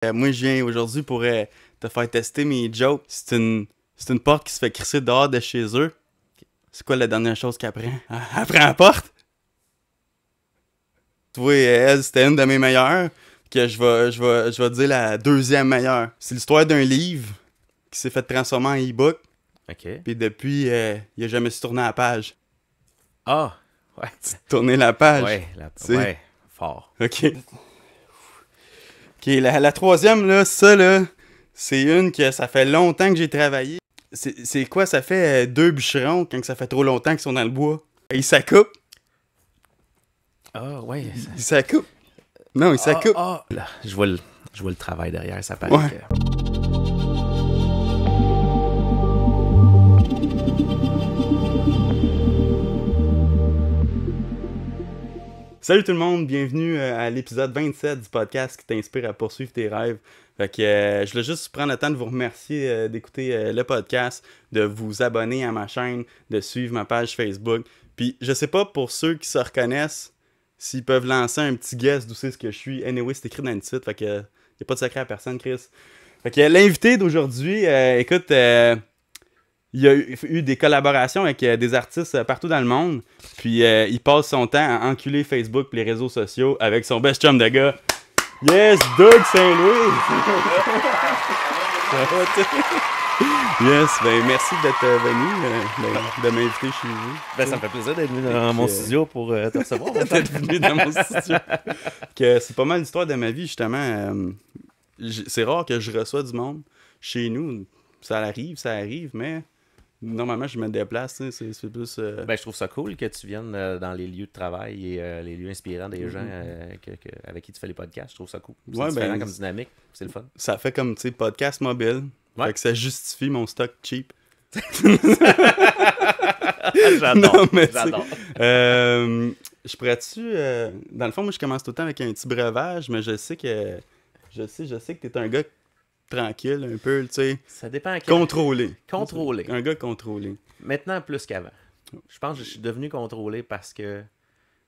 Moi, je viens aujourd'hui pour te faire tester mes jokes. C'est une porte qui se fait crisser dehors de chez eux. C'est quoi la dernière chose qu'elle prend? Elle prend la porte? Tu vois, elle, c'était une de mes meilleures. Que je vais dire la deuxième meilleure. C'est l'histoire d'un livre qui s'est fait transformer en e-book. OK. Puis depuis, il a jamais su tourner la page. Ah! Ouais. Tourner la page. Ouais, fort. OK. OK, la troisième, là, ça, là, c'est une que ça fait longtemps que j'ai travaillé. C'est quoi? Ça fait deux bûcherons quand ça fait trop longtemps qu'ils sont dans le bois. Ils s'accoupent. Ah, ouais. Ils s'accoupent. Non, ils s'accoupent. Là, je vois le travail derrière, ça paraît Ouais. que... Salut tout le monde, bienvenue à l'épisode 27 du podcast qui t'inspire à poursuivre tes rêves. Fait que je voulais juste prendre le temps de vous remercier d'écouter le podcast, de vous abonner à ma chaîne, de suivre ma page Facebook. Puis je sais pas pour ceux qui se reconnaissent s'ils peuvent lancer un petit guess d'où c'est ce que je suis. Anyway, c'est écrit dans le titre, fait que y a pas de secret à personne, Chris. Fait que l'invité d'aujourd'hui, écoute, il y a eu des collaborations avec des artistes partout dans le monde. Puis il passe son temps à enculer Facebook et les réseaux sociaux avec son best chum de gars. Yes, Doug Saint-Louis! Yes, ben merci d'être venu, de m'inviter chez vous. Ben, ça me fait plaisir d'être venu dans mon studio pour te recevoir. D'être venu dans mon studio. Que c'est pas mal l'histoire de ma vie, justement. C'est rare que je reçois du monde chez nous. Ça arrive, mais... Normalement, je me déplace, c'est plus... Ben, je trouve ça cool que tu viennes dans les lieux de travail et les lieux inspirants des gens avec qui tu fais les podcasts. Je trouve ça cool. C'est différent comme dynamique. C'est le fun. Ça fait comme, tu sais, podcast mobile. Ouais. Fait que ça justifie mon stock cheap. J'adore. Non, mais J'adore. Je pourrais-tu... dans le fond, moi, je commence tout le temps avec un petit breuvage, mais je sais que t'es un gars tranquille, un peu, tu sais. Ça dépend à quel... Contrôlé. Un gars contrôlé. Maintenant, plus qu'avant. Je pense que je suis devenu contrôlé parce que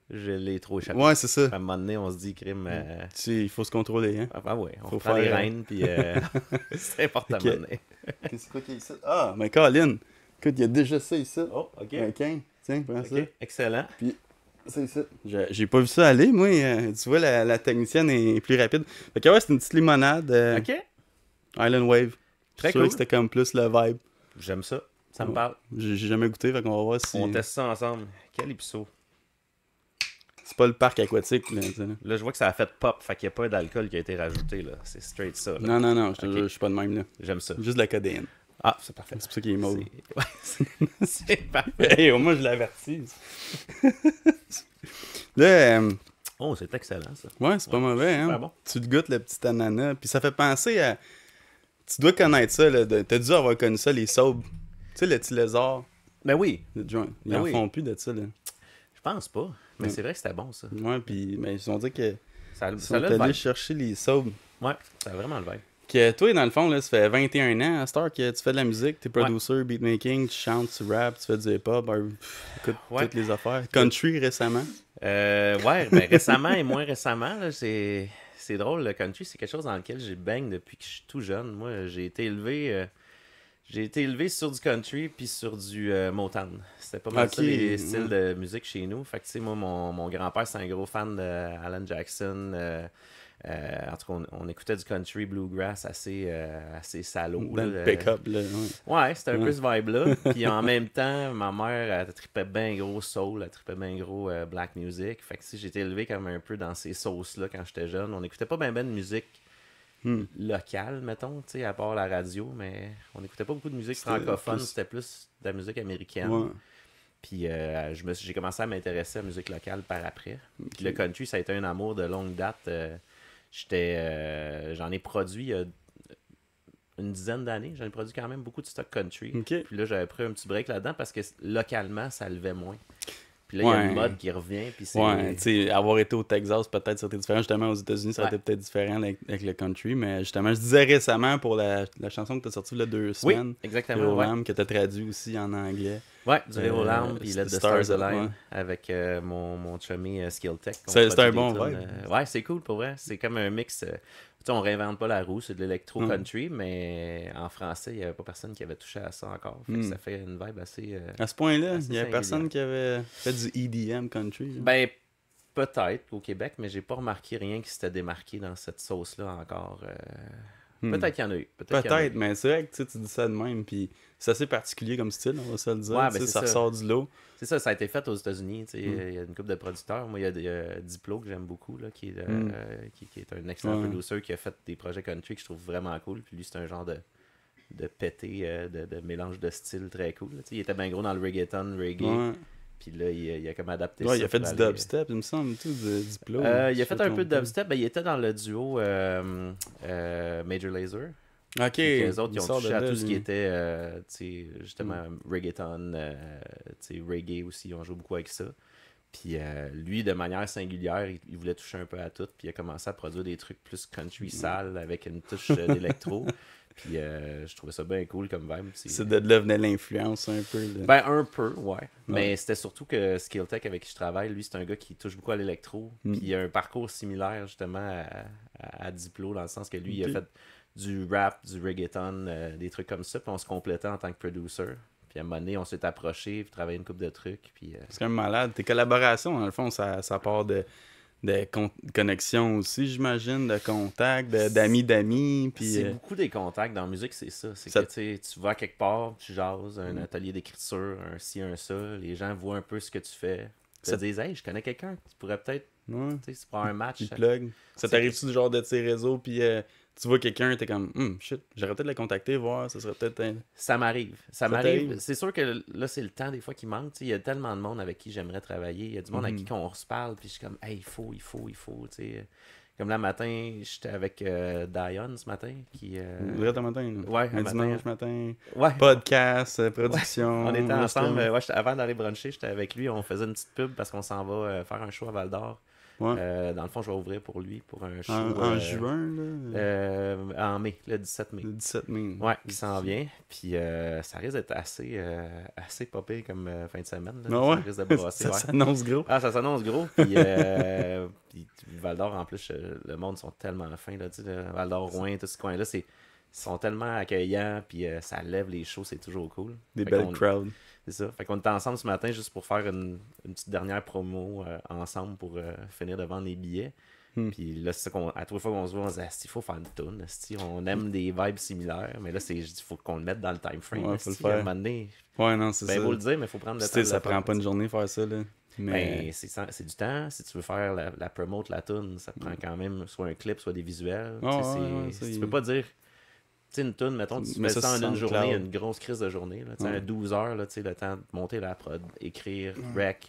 je l'ai trop échappé. Ouais, c'est ça. À un moment donné, on se dit, crime... Tu sais, il faut se contrôler, hein. Ah ouais, on Faut prend les faire, rênes, puis c'est important Ok. à un moment donné. C'est quoi qu'il y a ici? Ah, mais Colin, écoute, il y a déjà ça ici. Oh, OK. Un quin. Tiens, prends ça. OK, excellent. C'est ça. J'ai pas vu ça aller, moi. Tu vois, la technicienne est plus rapide. Fait que ouais, c'est une petite limonade. OK, Island Wave. Très Je suis sûr cool. que c'était comme plus le vibe. J'aime ça. Ça me parle. J'ai jamais goûté, fait qu'on va voir si... On teste ça ensemble. Calypso. C'est pas le parc aquatique, là. Tu sais, là. Là, je vois que ça a fait pop, fait qu'il n'y a pas d'alcool qui a été rajouté, là. C'est straight ça, là. Non, je te Ok. jure, je suis pas de même, là. J'aime ça. Juste de la codéine. Ah, c'est parfait. C'est pour ça qu'il est mauve. Ouais, c'est parfait. Hey, au moins, je l'avertis. Là, Oh, c'est excellent, ça. ouais, c'est pas mauvais, hein. super bon. Tu te goûtes le petit ananas, puis ça fait penser à... Tu dois connaître ça, là. T'as dû avoir connu ça, les sobres. Tu sais, le petit lézard. Ben oui, Le joint. Ils Ben en oui. font plus de ça, là. je pense pas. Mais Ouais. c'est vrai que c'était bon, ça. Ouais, puis mais ils ont dit que Ça, ils ça sont a le allés vibe. chercher les sobres. Ouais, ça a vraiment le vibe. Que toi, dans le fond, là, ça fait 21 ans à cette heure que tu fais de la musique, t'es producer, beatmaking, tu chantes, tu rappes, tu fais du hip-hop, écoute Ouais. toutes les affaires. Country récemment. Ouais, ben récemment et moins récemment, là, c'est drôle, le country, c'est quelque chose dans lequel j'ai baigne depuis que je suis tout jeune. Moi, j'ai été élevé sur du country puis sur du Motown. C'était pas mal Ok, ça les styles ouais. de musique chez nous. Fait que tu sais, moi, mon grand-père, c'est un gros fan de Alan Jackson. En tout cas, on écoutait du country bluegrass assez salaud. Dans là. le pick-up, là. Ouais. Ouais, c'était un Ouais. peu ce vibe-là. Puis en même temps, ma mère, elle tripait bien gros soul, elle tripait bien gros black music. Fait que si j'étais élevé comme un peu dans ces sauces-là quand j'étais jeune. On n'écoutait pas bien de musique locale, mettons, tu sais, à part la radio, mais on n'écoutait pas beaucoup de musique C'était francophone, plus- c'était plus de la musique américaine. Ouais. Puis j'ai commencé à m'intéresser à la musique locale par après. Puis le country, ça a été un amour de longue date. J'en ai produit il y a une dizaine d'années. J'en ai produit quand même beaucoup de stock country. Ok. Puis là, j'avais pris un petit break là-dedans parce que localement, ça levait moins. Puis là, il y a Ouais. une mode qui revient. Puis c'est... Ouais, tu sais, avoir été au Texas, peut-être ça aurait été différent. Justement, aux États-Unis, ça aurait Ouais. été peut-être différent avec le country. Mais justement, je disais récemment pour la chanson que tu as sortie il y a 2 Oui, semaines, exactement. Hero Ouais, Lamb, que tu as traduit aussi en anglais. ouais du Hero Lamb, puis Let the Stars Align ouais. avec mon chummy Skill Tech. C'est un bon vibe. Ouais, c'est cool pour vrai. C'est comme un mix on réinvente pas la roue, c'est de l'électro-country, mais en français, il n'y avait pas personne qui avait touché à ça encore. Fait que ça fait une vibe assez. À ce point-là, assez il y avait personne singulière. qui avait fait du EDM country. Là. Ben, peut-être au Québec, mais j'ai pas remarqué rien qui s'était démarqué dans cette sauce-là encore. Peut-être qu'il y en a eu. Peut-être, mais c'est vrai que tu dis ça de même, puis c'est assez particulier comme style, on va se le dire. Ouais, ben c'est ça ça. ressort du lot. C'est ça, ça a été fait aux États-Unis. Il y a une couple de producteurs. Moi, il y a Diplo que j'aime beaucoup, là, qui est un excellent producer qui a fait des projets country que je trouve vraiment cool. Puis lui, c'est un genre de pété, de mélange de styles très cool. Il était bien gros dans le reggaeton, reggae. Ouais. Puis là, il a comme adapté Ouais, ça. il a fait pour du aller- dubstep, il me semble, tout, du Diplo. il a fait un peu de dubstep. Ben, il était dans le duo Major Lazer. Ok. Puis les autres, ils ont sort touché de à là, tout ce qui lui. était, justement, reggaeton, reggae aussi, ils ont joué beaucoup avec ça. Puis lui, de manière singulière, il voulait toucher un peu à tout. Puis il a commencé à produire des trucs plus country sale avec une touche d'électro. Puis je trouvais ça bien cool comme vibe. C'est de là venait l'influence un peu. Là. Ben, un peu, ouais. Mais c'était surtout que Skilltech, avec qui je travaille, lui, c'est un gars qui touche beaucoup à l'électro. Puis il a un parcours similaire, justement, à Diplo, dans le sens que lui, il a fait du rap, du reggaeton, des trucs comme ça. Puis on se complétait en tant que producer. Puis à un moment donné, on s'est approché, puis travaillé une couple de trucs. Puis, C'est quand même malade. Tes collaborations, dans le fond, ça part de connexions aussi, j'imagine, de contacts, d'amis. Puis, c'est beaucoup des contacts dans la musique, c'est ça. C'est Ça- que tu vas quelque part, tu jases, un atelier d'écriture, un ci, un ça. Les gens voient un peu ce que tu fais. Ils te Ça- disent, hey, je connais quelqu'un, tu pourrais peut-être, ouais, tu sais, c'est pour un match. puis plug. Ça t'arrive-tu du genre de tes réseaux, puis tu vois quelqu'un, t'es comme, shit, j'aurais peut-être le contacter, voir, ça serait peut-être. Ça m'arrive. Ça t'arrive? m'arrive. C'est sûr que là, c'est le temps des fois qui manque. Tu sais, il y a tellement de monde avec qui j'aimerais travailler. Il y a du monde avec qui on se parle. Puis je suis comme, hey, il faut. Tu sais. Comme là, matin, j'étais avec Dion ce matin. Direct un matin. Là. Ouais, un dimanche matin. Ouais. Podcast, production. On était ensemble. restaurant. Avant d'aller bruncher, j'étais avec lui. On faisait une petite pub parce qu'on s'en va faire un show à Val d'Or. Ouais. Dans le fond, je vais ouvrir pour lui pour un show. En juin, là. En mai, le 17 mai. Le 17 mai. Ouais, qui s'en vient. Puis ça risque d'être assez popé comme fin de semaine. Là. Ah ouais? Ça risque de brasser. Ça Ouais. s'annonce gros. Ah, ça s'annonce gros. Puis, puis Val d'Or, en plus, le monde sont tellement fins. Là, tu sais, Val d'Or, Rouen, tout ce coin-là, ils sont tellement accueillants. Puis ça lève les shows, c'est toujours cool. Des Fait belles qu'on- crowds. C'est ça. Fait qu'on était ensemble ce matin juste pour faire une petite dernière promo ensemble pour finir de vendre les billets. Puis là, c'est ça qu'on. À trois fois qu'on se voit, on se dit, il faut faire une toune. On aime des vibes similaires. Mais là, il faut qu'on le mette dans le time frame. Ouais, faut le À un faire. moment donné, Ouais, non, c'est ben, ça. vous le dire, mais il faut prendre le Tu temps. sais, de ça le prend faire. pas une journée faire ça, là. Mais. Ben, c'est du temps. Si tu veux faire la promote, la tune, ça te prend quand même soit un clip, soit des visuels. Ah, Tu sais, ouais, ça, tu peux pas dire. Tu sais, une tune, mettons, tu Mais fais ça, ça en c'est une SoundCloud. journée, une grosse crise de journée. Là, tu sais, un 12 heures, là, tu sais, le temps de monter la prod, écrire, rec,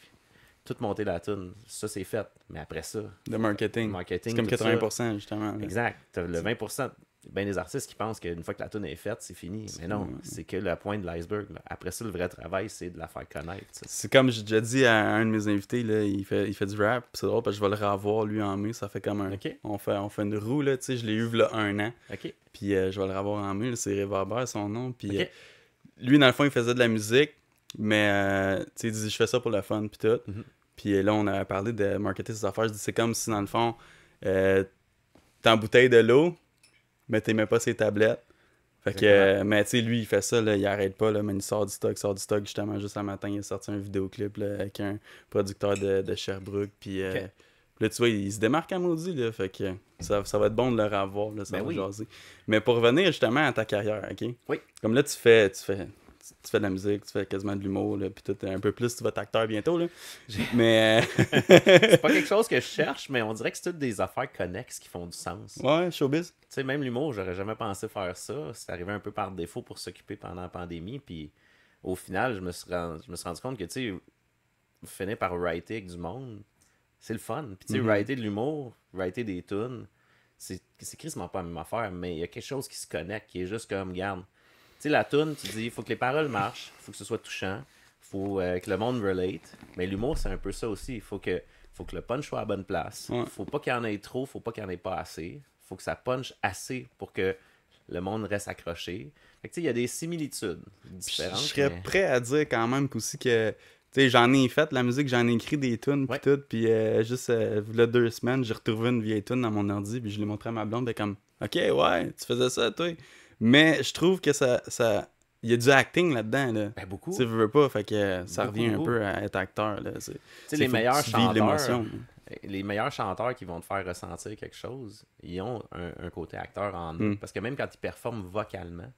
tout monter la tune. Ça, c'est fait. Mais après ça, De marketing. marketing, C'est comme tout ça. 80%, justement. là. Exact. T'as le 20%. Ben des artistes qui pensent qu'une fois que la tune est faite, c'est fini. Mais non, c'est que le point de l'iceberg. Là. Après ça, le vrai travail, c'est de la faire connaître. Ça. C'est comme j'ai déjà dit à un de mes invités, là, il fait du rap. C'est drôle parce que je vais le revoir lui en mai. Ça fait comme un. Ok. On fait une roue, là, tu sais. Je l'ai eu là 1 an. OK. Puis je vais le revoir en mai. Là, c'est Réverbère, son nom. Puis Ok. lui, dans le fond, il faisait de la musique. Mais tu sais, il dit, je fais ça pour le fun. Puis tout. Puis là, on a parlé de marketer ses affaires. Je dis, c'est comme si, dans le fond, t'embouteilles de l'eau, mais t'aimais pas ses tablettes. Fait que, mais tu sais, lui, il fait ça, là, il arrête pas, là, mais il sort du stock. Justement, juste un matin, il a sorti un vidéoclip là, avec un producteur de Sherbrooke. Puis là, tu vois, il se démarque à maudit, là. Fait que ça va être bon de le revoir, là, ça Ben va oui. jaser. Mais pour revenir justement à ta carrière, OK? Oui. Comme là, tu fais de la musique, tu fais quasiment de l'humour, là, puis tout, un peu plus, tu vas être acteur bientôt, là. Mais, C'est pas quelque chose que je cherche, mais on dirait que c'est toutes des affaires connexes qui font du sens. ouais, showbiz. Tu sais, même l'humour, j'aurais jamais pensé faire ça. C'est arrivé un peu par défaut pour s'occuper pendant la pandémie. Puis au final, je me suis rendu compte que, tu sais, finir par writer avec du monde, c'est le fun. Puis tu sais, writer de l'humour, writer des tunes, c'est quasiment pas la même affaire, mais il y a quelque chose qui se connecte, qui est juste comme, regarde, tu sais, la tune, tu dis, il faut que les paroles marchent, il faut que ce soit touchant, il faut que le monde relate. Mais l'humour, c'est un peu ça aussi. Il faut que le punch soit à la bonne place. Ouais. Faut pas qu'il y en ait trop, faut pas qu'il y en ait pas assez. Faut que ça punch assez pour que le monde reste accroché. Fait que tu sais, il y a des similitudes Je différentes. serais mais- prêt à dire quand même qu'aussi que sais, j'en ai fait la musique, j'en ai écrit des tunes pis Ouais. tout, puis juste là 2 semaines, j'ai retrouvé une vieille tune dans mon ordi, puis je l'ai montré à ma blonde, elle comme OK, ouais, tu faisais ça toi. Mais je trouve que ça il y a du acting là-dedans là. Ben, beaucoup. Tu sais, veux pas, fait que ça Beaucoup, revient un beaucoup. peu à être acteur là, Tu sais, faut que tu vives l'émotion. les meilleurs chanteurs qui vont te faire ressentir quelque chose, ils ont un côté acteur en eux. Parce que même quand ils performent vocalement,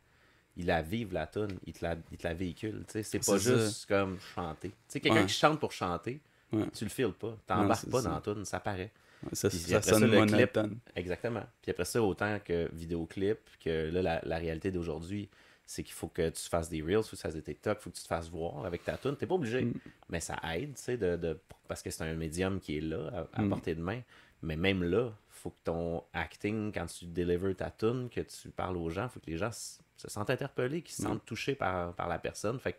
ils la vivent la tune, ils te la véhiculent. Tu sais, c'est pas C'est juste comme chanter. Tu sais, quelqu'un Ouais. qui chante pour chanter, Ouais. tu le files pas. Non, T'embarques c'est pas ça. dans la tune, ça paraît. Ça, Puis ça après sonne le clip, monotone. exactement. Puis après ça, autant que vidéoclip, que là, la réalité d'aujourd'hui, c'est qu'il faut que tu fasses des reels, faut que tu fasses des TikTok, faut que tu te fasses voir avec ta tune. T'es pas obligé, mais ça aide, tu sais, parce que c'est un médium qui est là, à portée de main. Mais même là, faut que ton acting, quand tu délivres ta tune, que tu parles aux gens, faut que les gens se sentent interpellés, qu'ils se sentent touchés par la personne. Fait que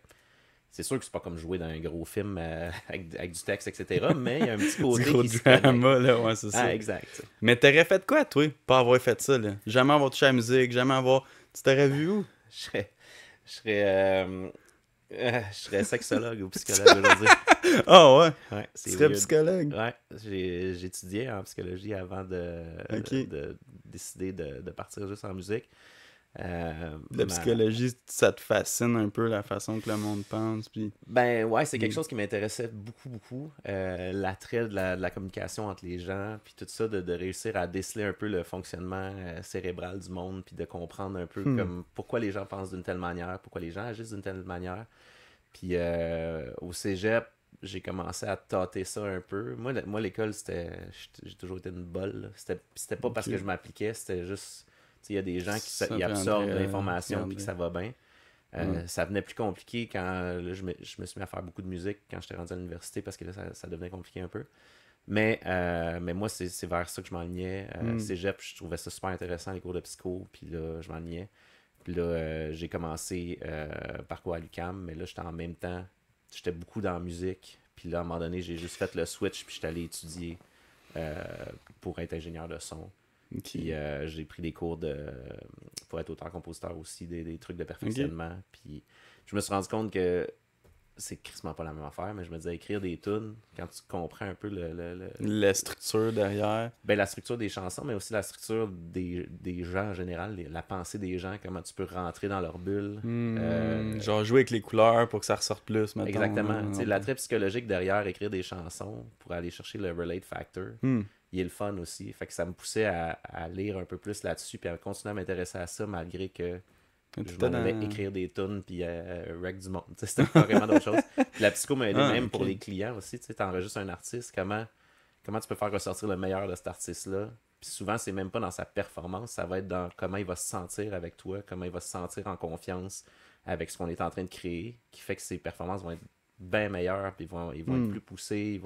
c'est sûr que c'est pas comme jouer dans un gros film avec du texte, etc. Mais il y a un petit côté Du gros qui se connecte. drama, là, ouais, c'est ça. Ah, exact. Mais t'aurais fait quoi, toi, pas avoir fait ça, là? Jamais avoir touché à la musique, jamais avoir... Tu t'aurais vu où? Je serais sexologue ou psychologue aujourd'hui. Ah ouais? Ouais, Tu c'est serais weird. psychologue? Ouais, j'ai étudié en psychologie avant Ok. de décider de partir juste en musique. La psychologie, ça te fascine un peu la façon que le monde pense, puis... Ben ouais, c'est quelque chose qui m'intéressait beaucoup, beaucoup. L'attrait de la communication entre les gens, puis tout ça, de réussir à déceler un peu le fonctionnement cérébral du monde, puis de comprendre un peu comme pourquoi les gens pensent d'une telle manière, pourquoi les gens agissent d'une telle manière. Puis au cégep, j'ai commencé à tâter ça un peu. Moi l'école, j'ai toujours été une bolle, là. C'était pas parce que je m'appliquais, c'était juste... Il y a des gens qui absorbent l'information puis que ça va bien. Ça venait plus compliqué quand là, je me suis mis à faire beaucoup de musique quand j'étais rendu à l'université parce que là, ça devenait compliqué un peu. Mais moi, c'est vers ça que je m'enlignais. Cégep, je trouvais ça super intéressant, les cours de psycho, puis là, je m'enlignais. Puis là, j'ai commencé parcours à l'UQAM, mais là, j'étais en même temps, j'étais beaucoup dans la musique. Puis là, à un moment donné, j'ai juste fait le switch, puis j'étais allé étudier pour être ingénieur de son. Puis j'ai pris des cours pour être auteur-compositeur aussi, des trucs de perfectionnement. Puis je me suis rendu compte que c'est crissement pas la même affaire, mais je me disais, écrire des tunes, quand tu comprends un peu la structure derrière. Ben, la structure des chansons, mais aussi la structure des gens en général, la pensée des gens, comment tu peux rentrer dans leur bulle. Genre jouer avec les couleurs pour que ça ressorte plus, mettons. Exactement. L'attrait psychologique derrière écrire des chansons pour aller chercher le relate factor. Il est le fun aussi. Fait que ça me poussait à lire un peu plus là-dessus puis à continuer à m'intéresser à ça malgré que je m'en allais écrire des tunes puis rec du monde. C'était carrément d'autres choses. Puis la psycho m'a aidé même pour les clients aussi. Tu enregistres un artiste, comment tu peux faire ressortir le meilleur de cet artiste-là. Puis souvent, c'est même pas dans sa performance, ça va être dans comment il va se sentir avec toi, comment il va se sentir en confiance avec ce qu'on est en train de créer, qui fait que ses performances vont être bien meilleures, puis ils vont être plus poussés,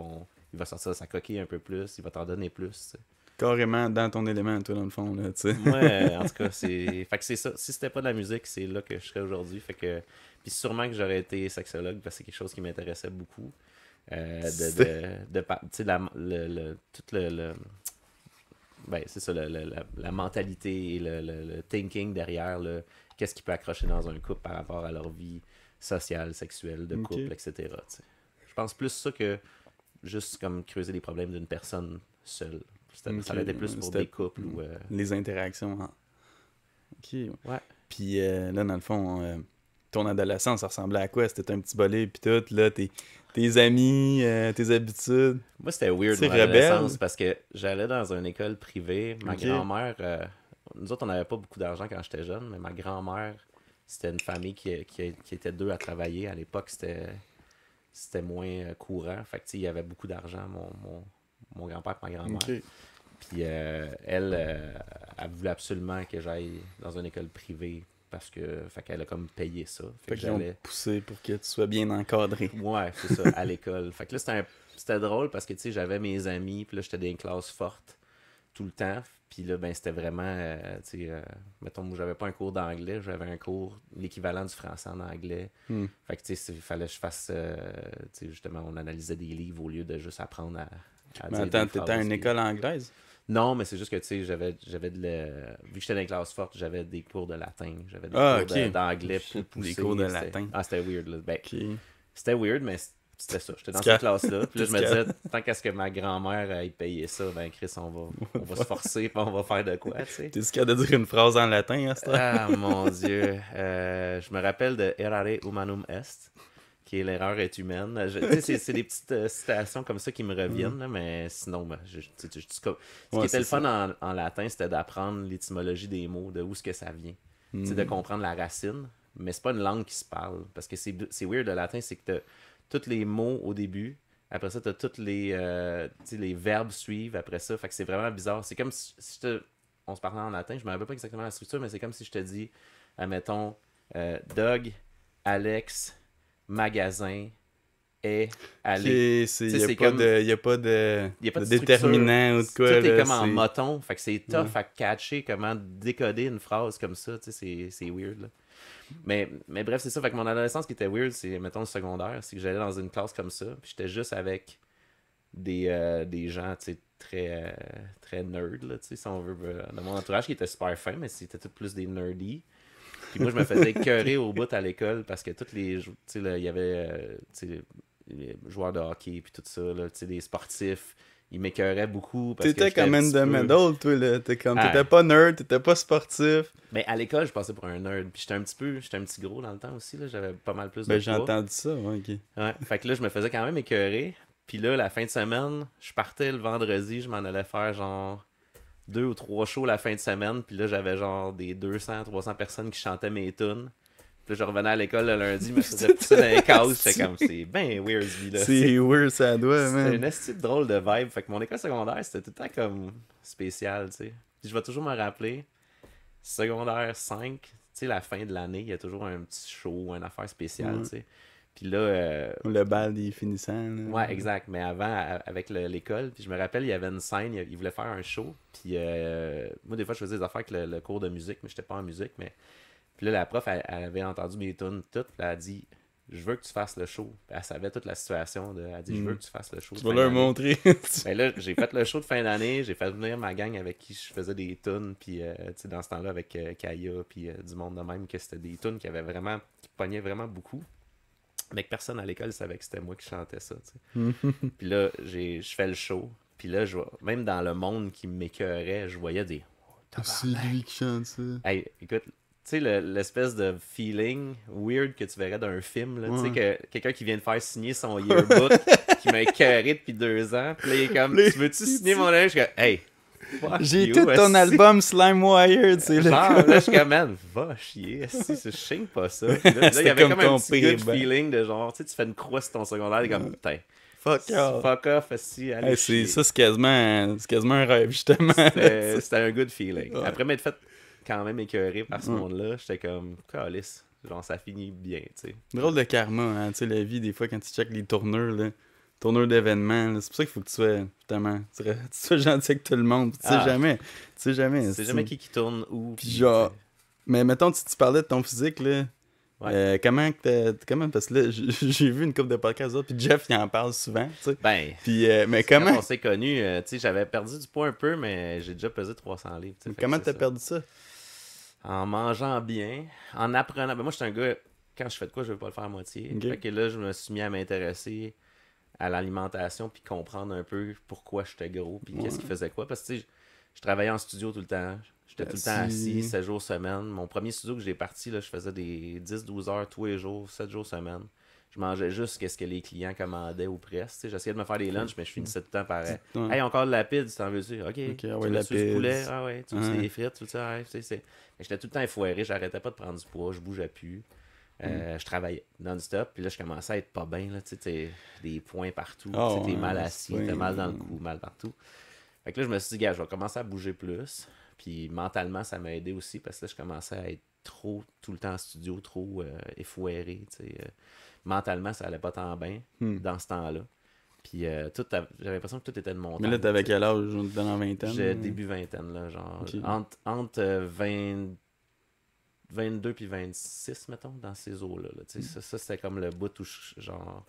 il va sortir de sa coquille un peu plus, il va t'en donner plus. T'sais. Carrément dans ton élément, toi, dans le fond, là, tu sais. Ouais, en tout cas, fait que c'est ça. Si c'était pas de la musique, c'est là que je serais aujourd'hui. Fait que... Puis sûrement que j'aurais été sexologue, parce que c'est quelque chose qui m'intéressait beaucoup. Tout ben, c'est ça, la mentalité et le thinking derrière, qu'est-ce qui peut accrocher dans un couple par rapport à leur vie sociale, sexuelle, de couple, etc. T'sais. Je pense plus ça que juste comme creuser les problèmes d'une personne seule. Ça aurait été plus pour des couples ou... Les interactions. Ok. Ouais. Puis là, dans le fond, ton adolescence, ça ressemblait à quoi? C'était un petit bolé, puis tout, là, tes amis, tes habitudes. Moi, c'était weird, mon adolescence, parce que j'allais dans une école privée. Ma grand-mère... nous autres, on n'avait pas beaucoup d'argent quand j'étais jeune, mais ma grand-mère, c'était une famille qui était deux à travailler. À l'époque, c'était moins courant. Fait que, il y avait beaucoup d'argent, mon grand-père et ma grand-mère. Okay. Puis elle voulait absolument que j'aille dans une école privée parce que fait qu'elle a comme payé ça. Fait qu'ils ont poussé pour que tu sois bien encadré. Ouais, c'est ça, à l'école. Fait que là, c'était drôle parce que, tu sais, j'avais mes amis, puis là, j'étais dans une classe forte tout le temps. Puis là, ben, c'était vraiment, tu sais, mettons, moi, j'avais pas un cours d'anglais, j'avais un cours, l'équivalent du français en anglais. Fait que, tu sais, il fallait que je fasse, tu sais, justement, on analysait des livres au lieu de juste apprendre à mais attends, t'étais à une école anglaise? Non, mais c'est juste que, tu sais, vu que j'étais dans les classes fortes, j'avais des cours de latin, j'avais des cours d'anglais pour les cours de latin. C'était weird, là. Ben, c'était weird, mais c'était ça. J'étais dans cette classe-là. Puis là, je me Disquette. disais, tant qu'à ce que ma grand-mère aille payer ça, ben Chris, on va se forcer, puis on va faire de quoi, tu sais. T'es capable de dire une phrase en latin à ce temps? Ah, mon Dieu. Je me rappelle de Errare humanum est, qui est l'erreur est humaine. Tu sais, c'est des petites citations comme ça qui me reviennent, là, mais sinon, ben, ce qui était le fun en latin, c'était d'apprendre l'étymologie des mots, de où est-ce que ça vient. Tu sais, de comprendre la racine, mais c'est pas une langue qui se parle. Parce que c'est weird le latin, c'est que t'as tous les mots au début, après ça, t'as tous les verbes suivent après ça. Fait que c'est vraiment bizarre. C'est comme si on se parlait en latin, je me rappelle pas exactement la structure, mais c'est comme si je te dis, admettons, Doug, Alex, magasin, et aller. Il n'y a, pas de déterminant ou de quoi. Tout est là, comme en moton. Fait que c'est tough à catcher comment décoder une phrase comme ça. Tu sais, c'est weird. Là. Mais bref, c'est ça. Fait que mon adolescence qui était weird, c'est, mettons, le secondaire. C'est que j'allais dans une classe comme ça. Puis j'étais juste avec des gens, tu sais, très nerd, là, tu sais, si on veut. Dans mon entourage qui était super fin, mais c'était tout plus des nerdy. Puis moi, je me faisais écœurer au bout à l'école parce que tous les. Tu sais, il y avait. Tu sais, les joueurs de hockey puis tout ça, là, des sportifs, ils m'écœuraient beaucoup. T'étais comme in the middle, toi, là. T'étais pas nerd, t'étais pas sportif. Ben, à l'école, je passais pour un nerd. Puis j'étais un petit gros dans le temps aussi, là. J'avais pas mal plus de poids. J'ai poids. entendu ça, ok. Ouais, fait que là, je me faisais quand même écœurer. Puis là, la fin de semaine, je partais le vendredi, je m'en allais faire genre 2 ou 3 shows la fin de semaine. Puis là, j'avais genre des 200-300 personnes qui chantaient mes tunes. Puis là, je revenais à l'école le lundi, je me faisais pousser dans les cases. J'étais comme, c'est ben weird, vie là. C'est weird, ça doit, man. C'était une astuce drôle de vibe. Fait que mon école secondaire, c'était tout le temps comme spécial, tu sais. Puis je vais toujours me rappeler, secondaire 5, tu sais, la fin de l'année, il y a toujours un petit show, une affaire spéciale, tu sais. Puis là... le bal des finissants. Là. Ouais, exact. Mais avant, avec l'école, puis je me rappelle, il y avait une scène, il voulait faire un show. Puis moi, des fois, je faisais des affaires avec le cours de musique, mais j'étais pas en musique, mais... Puis là, la prof, elle avait entendu mes tunes toutes, puis elle a dit, je veux que tu fasses le show. Puis elle savait toute la situation. Elle a dit, je veux que tu fasses le show. Tu vas leur montrer. Ben là, j'ai fait le show de fin d'année, j'ai fait venir ma gang avec qui je faisais des tunes, puis tu sais, dans ce temps-là, avec Kaya, puis du monde de même, que c'était des tunes qui pognaient vraiment beaucoup. Mais que personne à l'école savait que c'était moi qui chantais ça, tu sais. Puis là, je fais le show, puis là, même dans le monde qui m'écœurait, je voyais des... c'est lui qui chante ça. Hey, écoute... Tu sais, l'espèce de feeling weird que tu verrais d'un film, là, tu sais, que quelqu'un qui vient de faire signer son yearbook, qui m'a écœuré depuis 2 ans, puis là, il est comme, tu veux-tu signer mon âge? Je suis comme, hey, j'ai tout ton album Slime Wired, c'est genre, là, je suis comme, man, va chier, si, je signe pas ça. Là, il y avait comme un petit good feeling de genre, tu sais, tu fais une croix sur ton secondaire, t'es comme, putain. Fuck off, si, allez chier. Ça, c'est quasiment un rêve, justement. C'était un good feeling. Après m'être fait quand même écœuré par ce monde-là, j'étais comme, calice, genre ça finit bien, tu sais. Drôle de karma, hein, tu sais, la vie, des fois, quand tu checkes les tourneurs, là, tourneurs d'événements, c'est pour ça qu'il faut que tu sois, justement, tu sois gentil avec tout le monde, tu sais jamais. Tu sais jamais qui tourne où. Puis genre, mais mettons, tu parlais de ton physique, là, comment parce que là, j'ai vu une couple de podcasts autres, puis Jeff, il en parle souvent, tu sais. Ben, puis, mais comment... Quand on s'est connus, tu sais, j'avais perdu du poids un peu, mais j'ai déjà pesé 300 livres. Comment t'as perdu ça? En mangeant bien, en apprenant. Ben moi, je suis un gars, quand je fais de quoi, je veux pas le faire à moitié. Okay. Fait que là, je me suis mis à m'intéresser à l'alimentation, puis comprendre un peu pourquoi j'étais gros, puis qu'est-ce qui faisait quoi. Parce que, tu sais, je travaillais en studio tout le temps. J'étais tout le temps assis, 7 jours semaine. Mon premier studio que j'ai parti, là, je faisais des 10-12 heures tous les jours, 7 jours semaine. Je mangeais juste ce que les clients commandaient ou presque. J'essayais de me faire des lunchs, mais je finissais tout le temps par hey, encore de la pizza, t'en veux-tu? Ok, tu veux-tu du poulet? Ah ouais, tu veux des frites? Tu veux ça? J'étais tout le temps effoiré, j'arrêtais pas de prendre du poids, je bougeais plus. Je travaillais non-stop, puis là, je commençais à être pas bien, là, tu sais, des points partout, t'es mal assis, t'as mal dans le cou, mal partout. Fait que là, je me suis dit, gars, je vais commencer à bouger plus. Puis mentalement, ça m'a aidé aussi, parce que là, je commençais à être trop, tout le temps en studio, trop effoiré, tu sais. Mentalement, ça allait pas tant bien dans ce temps-là. Puis j'avais l'impression que tout était de mon temps. Mais là, t'avais quel âge? Dans la vingtaine? J'ai début vingtaine, là, genre. Okay. Entre 22 puis 26, mettons, dans ces eaux-là. Là, ça, c'était comme le bout où, genre,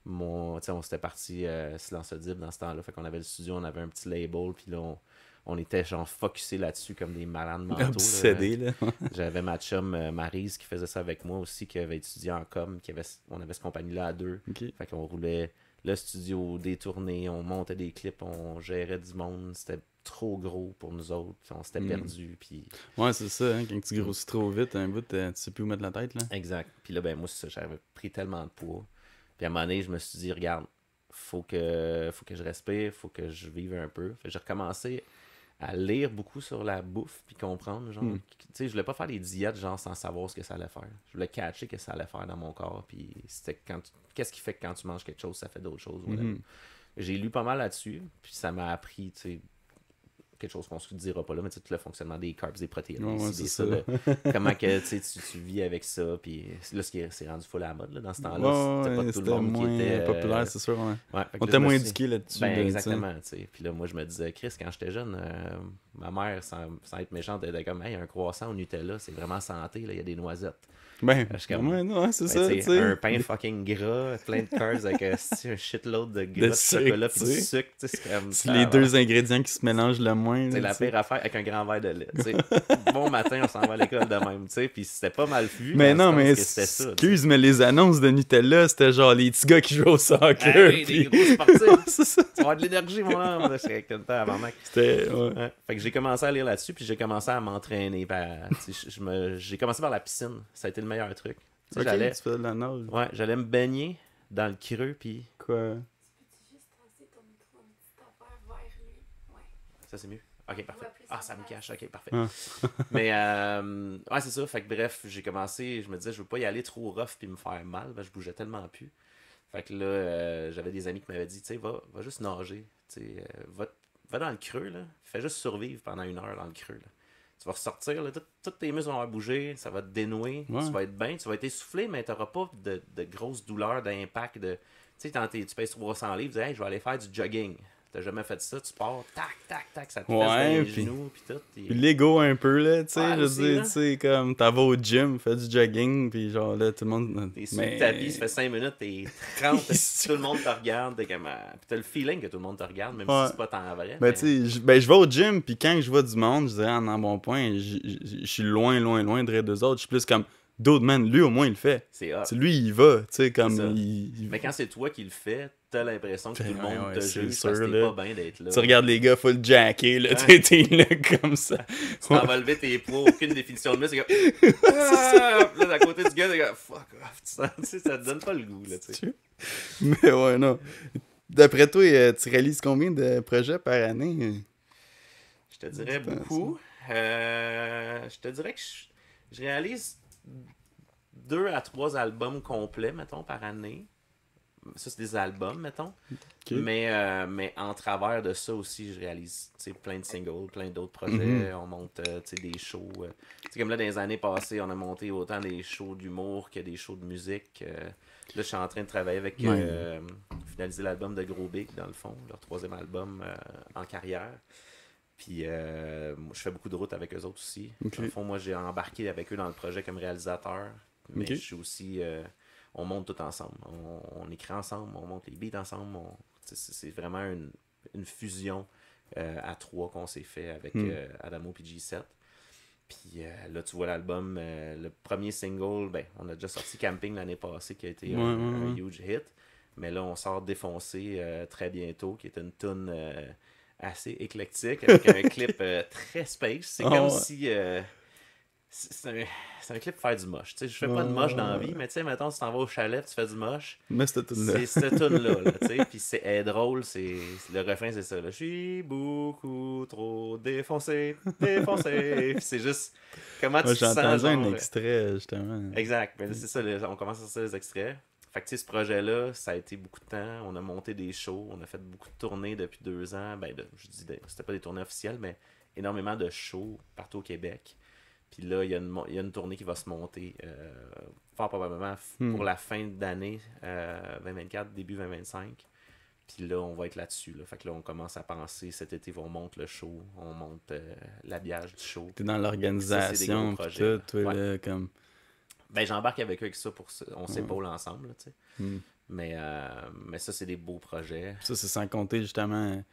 on s'était parti Silence Audible dans ce temps-là. Fait qu'on avait le studio, on avait un petit label, puis là, on était genre focusés là-dessus comme des malades mentaux. Obsédés, là. J'avais ma chum Maryse qui faisait ça avec moi aussi, qui avait étudié en com, on avait cette compagnie-là à deux. Okay. Fait qu'on roulait le studio, des tournées, on montait des clips, on gérait du monde. C'était trop gros pour nous autres, on s'était perdus. Puis... Ouais, c'est ça, hein, quand tu grossis trop vite, un bout, tu sais plus où mettre la tête, là. Exact. Puis là, ben moi, c'est ça, j'avais pris tellement de poids. Puis à un moment donné, je me suis dit, regarde, faut que je respire, faut que je vive un peu. Fait que j'ai recommencé à lire beaucoup sur la bouffe, puis comprendre, genre, tu sais, je voulais pas faire des diètes, genre, sans savoir ce que ça allait faire. Je voulais catcher que ça allait faire dans mon corps, puis c'était qu'est-ce qui fait que quand tu manges quelque chose, ça fait d'autres choses, J'ai lu pas mal là-dessus, puis ça m'a appris, tu sais, quelque chose qu'on se dira pas là, mais tu sais, tout le fonctionnement des carbs, des protéines, comment que tu vis avec ça, puis là, c'est rendu full à la mode, là, dans ce temps-là, c'était pas tout le monde qui était... populaire, c'est sûr, ouais, on était moins éduqué là-dessus. Ben, exactement, tu sais. Puis là, moi, je me disais, Chris, quand j'étais jeune, ma mère, sans être méchante, elle était comme, hey, un croissant au Nutella, c'est vraiment santé, là, il y a des noisettes. Ben, comme, non, c'est ben, ça, tu sais. Un pain fucking gras, plein de carbs avec un shitload de gras, de chocolat pis du sucre, tu sais, c'est comme... C'est les deux ingrédients qui se mélangent le moins. C'est la pire affaire avec un grand verre de lait, tu sais. Bon matin, on s'en va à l'école de même, tu sais, pis c'était pas mal vu. Mais non, mais excuse, mais les annonces de Nutella, c'était genre les petits gars qui jouent au soccer. Hey, des gros sportifs! C'est ça. Tu vas avoir de l'énergie, mon homme! J'étais comme ça avant mec. C'était... Ouais. Fait que j'ai commencé à lire là-dessus, puis j'ai commencé à m'entraîner. J'ai commencé par la piscine. Ça a été le meilleur truc. Ok, j'allais... tu fais de la nage. Ouais, j'allais me baigner dans le creux, puis... Quoi? Peux-tu juste passer ton micro une petite affaire vers lui? Ouais. Ça, c'est mieux? Ok, parfait. Ah, ça me cache. Ok, parfait. Ah. Mais, ouais, c'est ça. Fait que bref, j'ai commencé, je me disais, je veux pas y aller trop rough puis me faire mal. Ben, je bougeais tellement plus. Fait que là, j'avais des amis qui m'avaient dit, tu sais, va juste nager. Tu sais, va dans le creux, là. Fais juste survivre pendant 1 heure dans le creux, là. Tu vas ressortir, là, tous tes muscles vont avoir bougé, ça va te dénouer, tu vas être bien, tu vas être essoufflé, mais tu n'auras pas de grosses douleurs, d'impact. Tu sais, tu pèses 300 livres, tu dis, hey, je vais aller faire du jogging. T'as jamais fait ça, tu pars, tac, tac, tac, ça te fesse dans les genoux, puis tout. Puis l'ego un peu, là, tu sais, ouais, je veux dire, tu sais, comme, t'en vas au gym, fais du jogging, puis genre, là, tout le monde... T'es sur le tapis, ça fait 5 minutes, t'es 30, tout le monde te regarde, t'es comme... Puis t'as le feeling que tout le monde te regarde, même si c'est pas tant vrai. Ben, tu sais, je vais au gym, puis quand je vois du monde, je dirais, en un bon point, je suis loin de deux autres, je suis plus comme... D'autres, man, lui, au moins, il le fait. C'est hot. Lui, il va, tu sais, comme... Mais quand c'est toi qui le fais, t'as l'impression que tout le monde te juge sûr, parce que t'es pas bien d'être là. Tu regardes les gars full jackés, là, t'es là comme ça. Tu t'en vas lever tes poids, aucune définition de muscle, c'est comme... Ah! Là, à côté du gars, t'es comme... Fuck off. Tu sais, ça te donne pas le goût, là, tu sais. Mais ouais, non. D'après toi, tu réalises combien de projets par année? Je te dirais beaucoup. Je te dirais que je réalise 2 à 3 albums complets, mettons, par année. Ça, c'est des albums, mettons. Okay. Mais en travers de ça aussi, je réalise plein de singles, plein d'autres projets. On monte des shows. Comme là, dans les années passées, on a monté autant des shows d'humour que des shows de musique. Là, je suis en train de travailler avec... finaliser l'album de Gros Big, dans le fond. Leur 3e album en carrière. Puis je fais beaucoup de routes avec eux autres aussi. Okay. Dans le fond, moi, j'ai embarqué avec eux dans le projet comme réalisateur. Mais je suis aussi... on monte tout ensemble. On écrit ensemble, on monte les beats ensemble. C'est vraiment une fusion à 3 qu'on s'est fait avec Adamo et G7. Puis là, tu vois l'album, le premier single, ben, on a déjà sorti Camping l'année passée qui a été un huge hit. Mais là, on sort Défoncé très bientôt, qui est une toune assez éclectique avec un clip très space. C'est comme si... c'est un clip pour faire du moche. Tu sais, je fais pas de moche dans la vie, mais tu sais, mettons, si t'en vas au chalet, tu fais du moche. Mais cette tune-là. C'est cette tune-là, tu sais. Puis c'est drôle, le refrain, c'est ça. Je suis beaucoup trop défoncé. C'est juste comment tu te sens. J'ai entendu un extrait, justement. Exact. Mais c'est ça, on commence à sortir les extraits. Fait que tu sais, ce projet-là, ça a été beaucoup de temps. On a monté des shows, on a fait beaucoup de tournées depuis 2 ans. Ben, c'était pas des tournées officielles, mais énormément de shows partout au Québec. Puis là, il y a une tournée qui va se monter fort probablement pour la fin d'année 2024, début 2025. Puis là, on va être là-dessus. Là. Fait que là, on commence à penser, cet été, on monte le show, on monte l'habillage du show. T'es dans l'organisation, pis tout, toi, là, comme... Ben, j'embarque avec eux avec ça, on s'épaule ensemble, tu sais. Mais ça, c'est des beaux projets. Ça, c'est sans compter, justement...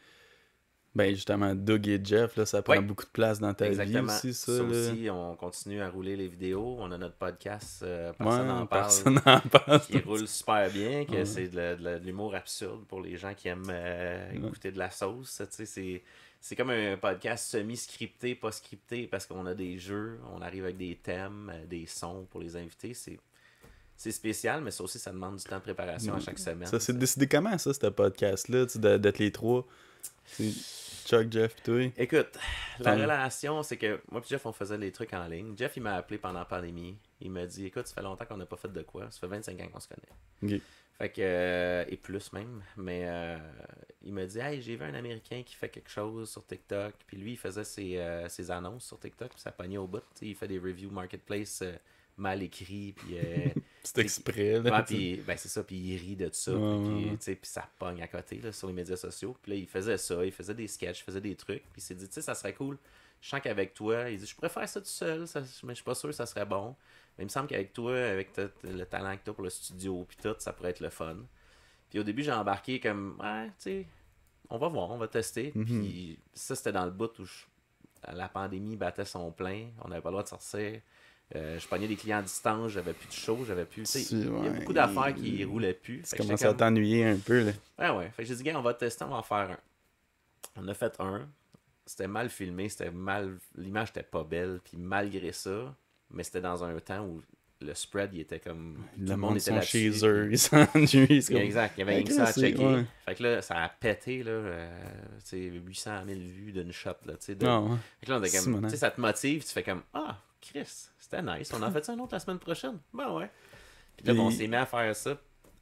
Ben justement, Doug et Jeff, là, ça prend Ouais. beaucoup de place dans ta Exactement. vie aussi, ça. Ça là. aussi, on continue à rouler les vidéos. On a notre podcast, Personne n'en Ouais, parle, personne n'en parle. qui roule super bien, que Ouais. c'est de l'humour absurde pour les gens qui aiment écouter de la sauce. Tu sais, c'est comme un podcast semi-scripté, pas scripté, parce qu'on a des jeux, on arrive avec des thèmes, des sons pour les invités. C'est spécial, mais ça aussi, ça demande du temps de préparation à chaque semaine. Ça s'est décidé comment, ça, ce podcast-là, tu sais, d'être les trois? C'est Chuck, Jeff, toi? Écoute, la Hum. relation, c'est que moi et Jeff, on faisait les trucs en ligne. Jeff, il m'a appelé pendant la pandémie. Il m'a dit, écoute, ça fait longtemps qu'on n'a pas fait de quoi. Ça fait 25 ans qu'on se connaît. Ok. Fait que, et plus même. Mais il m'a dit, hey, j'ai vu un Américain qui fait quelque chose sur TikTok. Puis lui, il faisait ses annonces sur TikTok. Puis ça pognait au bout. T'sais, il fait des reviews marketplace mal écrits. Puis. C'est exprès, là. Ouais, tu sais. puis ben c'est ça, puis il rit de ça, Ouais. puis tu sais, puis ça pogne à côté là, sur les médias sociaux. Puis là, il faisait ça, il faisait des sketchs, il faisait des trucs, puis il s'est dit, tu sais, ça serait cool. Je sens qu'avec toi, il dit, je pourrais faire ça tout seul, mais je suis pas sûr que ça serait bon. Mais il me semble qu'avec toi, avec le talent que tu as pour le studio, puis tout, ça pourrait être le fun. Puis au début, j'ai embarqué comme, ouais, tu sais, on va voir, on va tester. Puis ça, c'était dans le bout où la pandémie battait son plein, on n'avait pas le droit de sortir. Je pognais des clients à distance, j'avais plus de show, j'avais plus. Tu sais, il y a Ouais, beaucoup d'affaires qui roulaient plus. Tu Fait que commences j'étais à t'ennuyer un peu, là. ouais. Fait que j'ai dit, gars, on va tester, on va en faire un. On a fait un. C'était mal filmé, c'était mal. L'image était pas belle, puis malgré ça, mais c'était dans un temps où le spread, il était comme. Tout Le monde était sont là-dessus. chez eux, ils s'ennuient. c'est comme- Exact, il y avait rien que Ok, ça à c'est- checker. ouais. Fait que là, ça a pété, là, tu sais, 800 000 vues d'une shot, là, tu sais. Ah, ouais. Fait que là, on était comme, Simonac. tu sais, ça te motive, tu fais comme, ah, Chris, c'était nice, on en fait ça un autre la semaine prochaine. Ben ouais. Puis là, Puis- on s'est mis à faire ça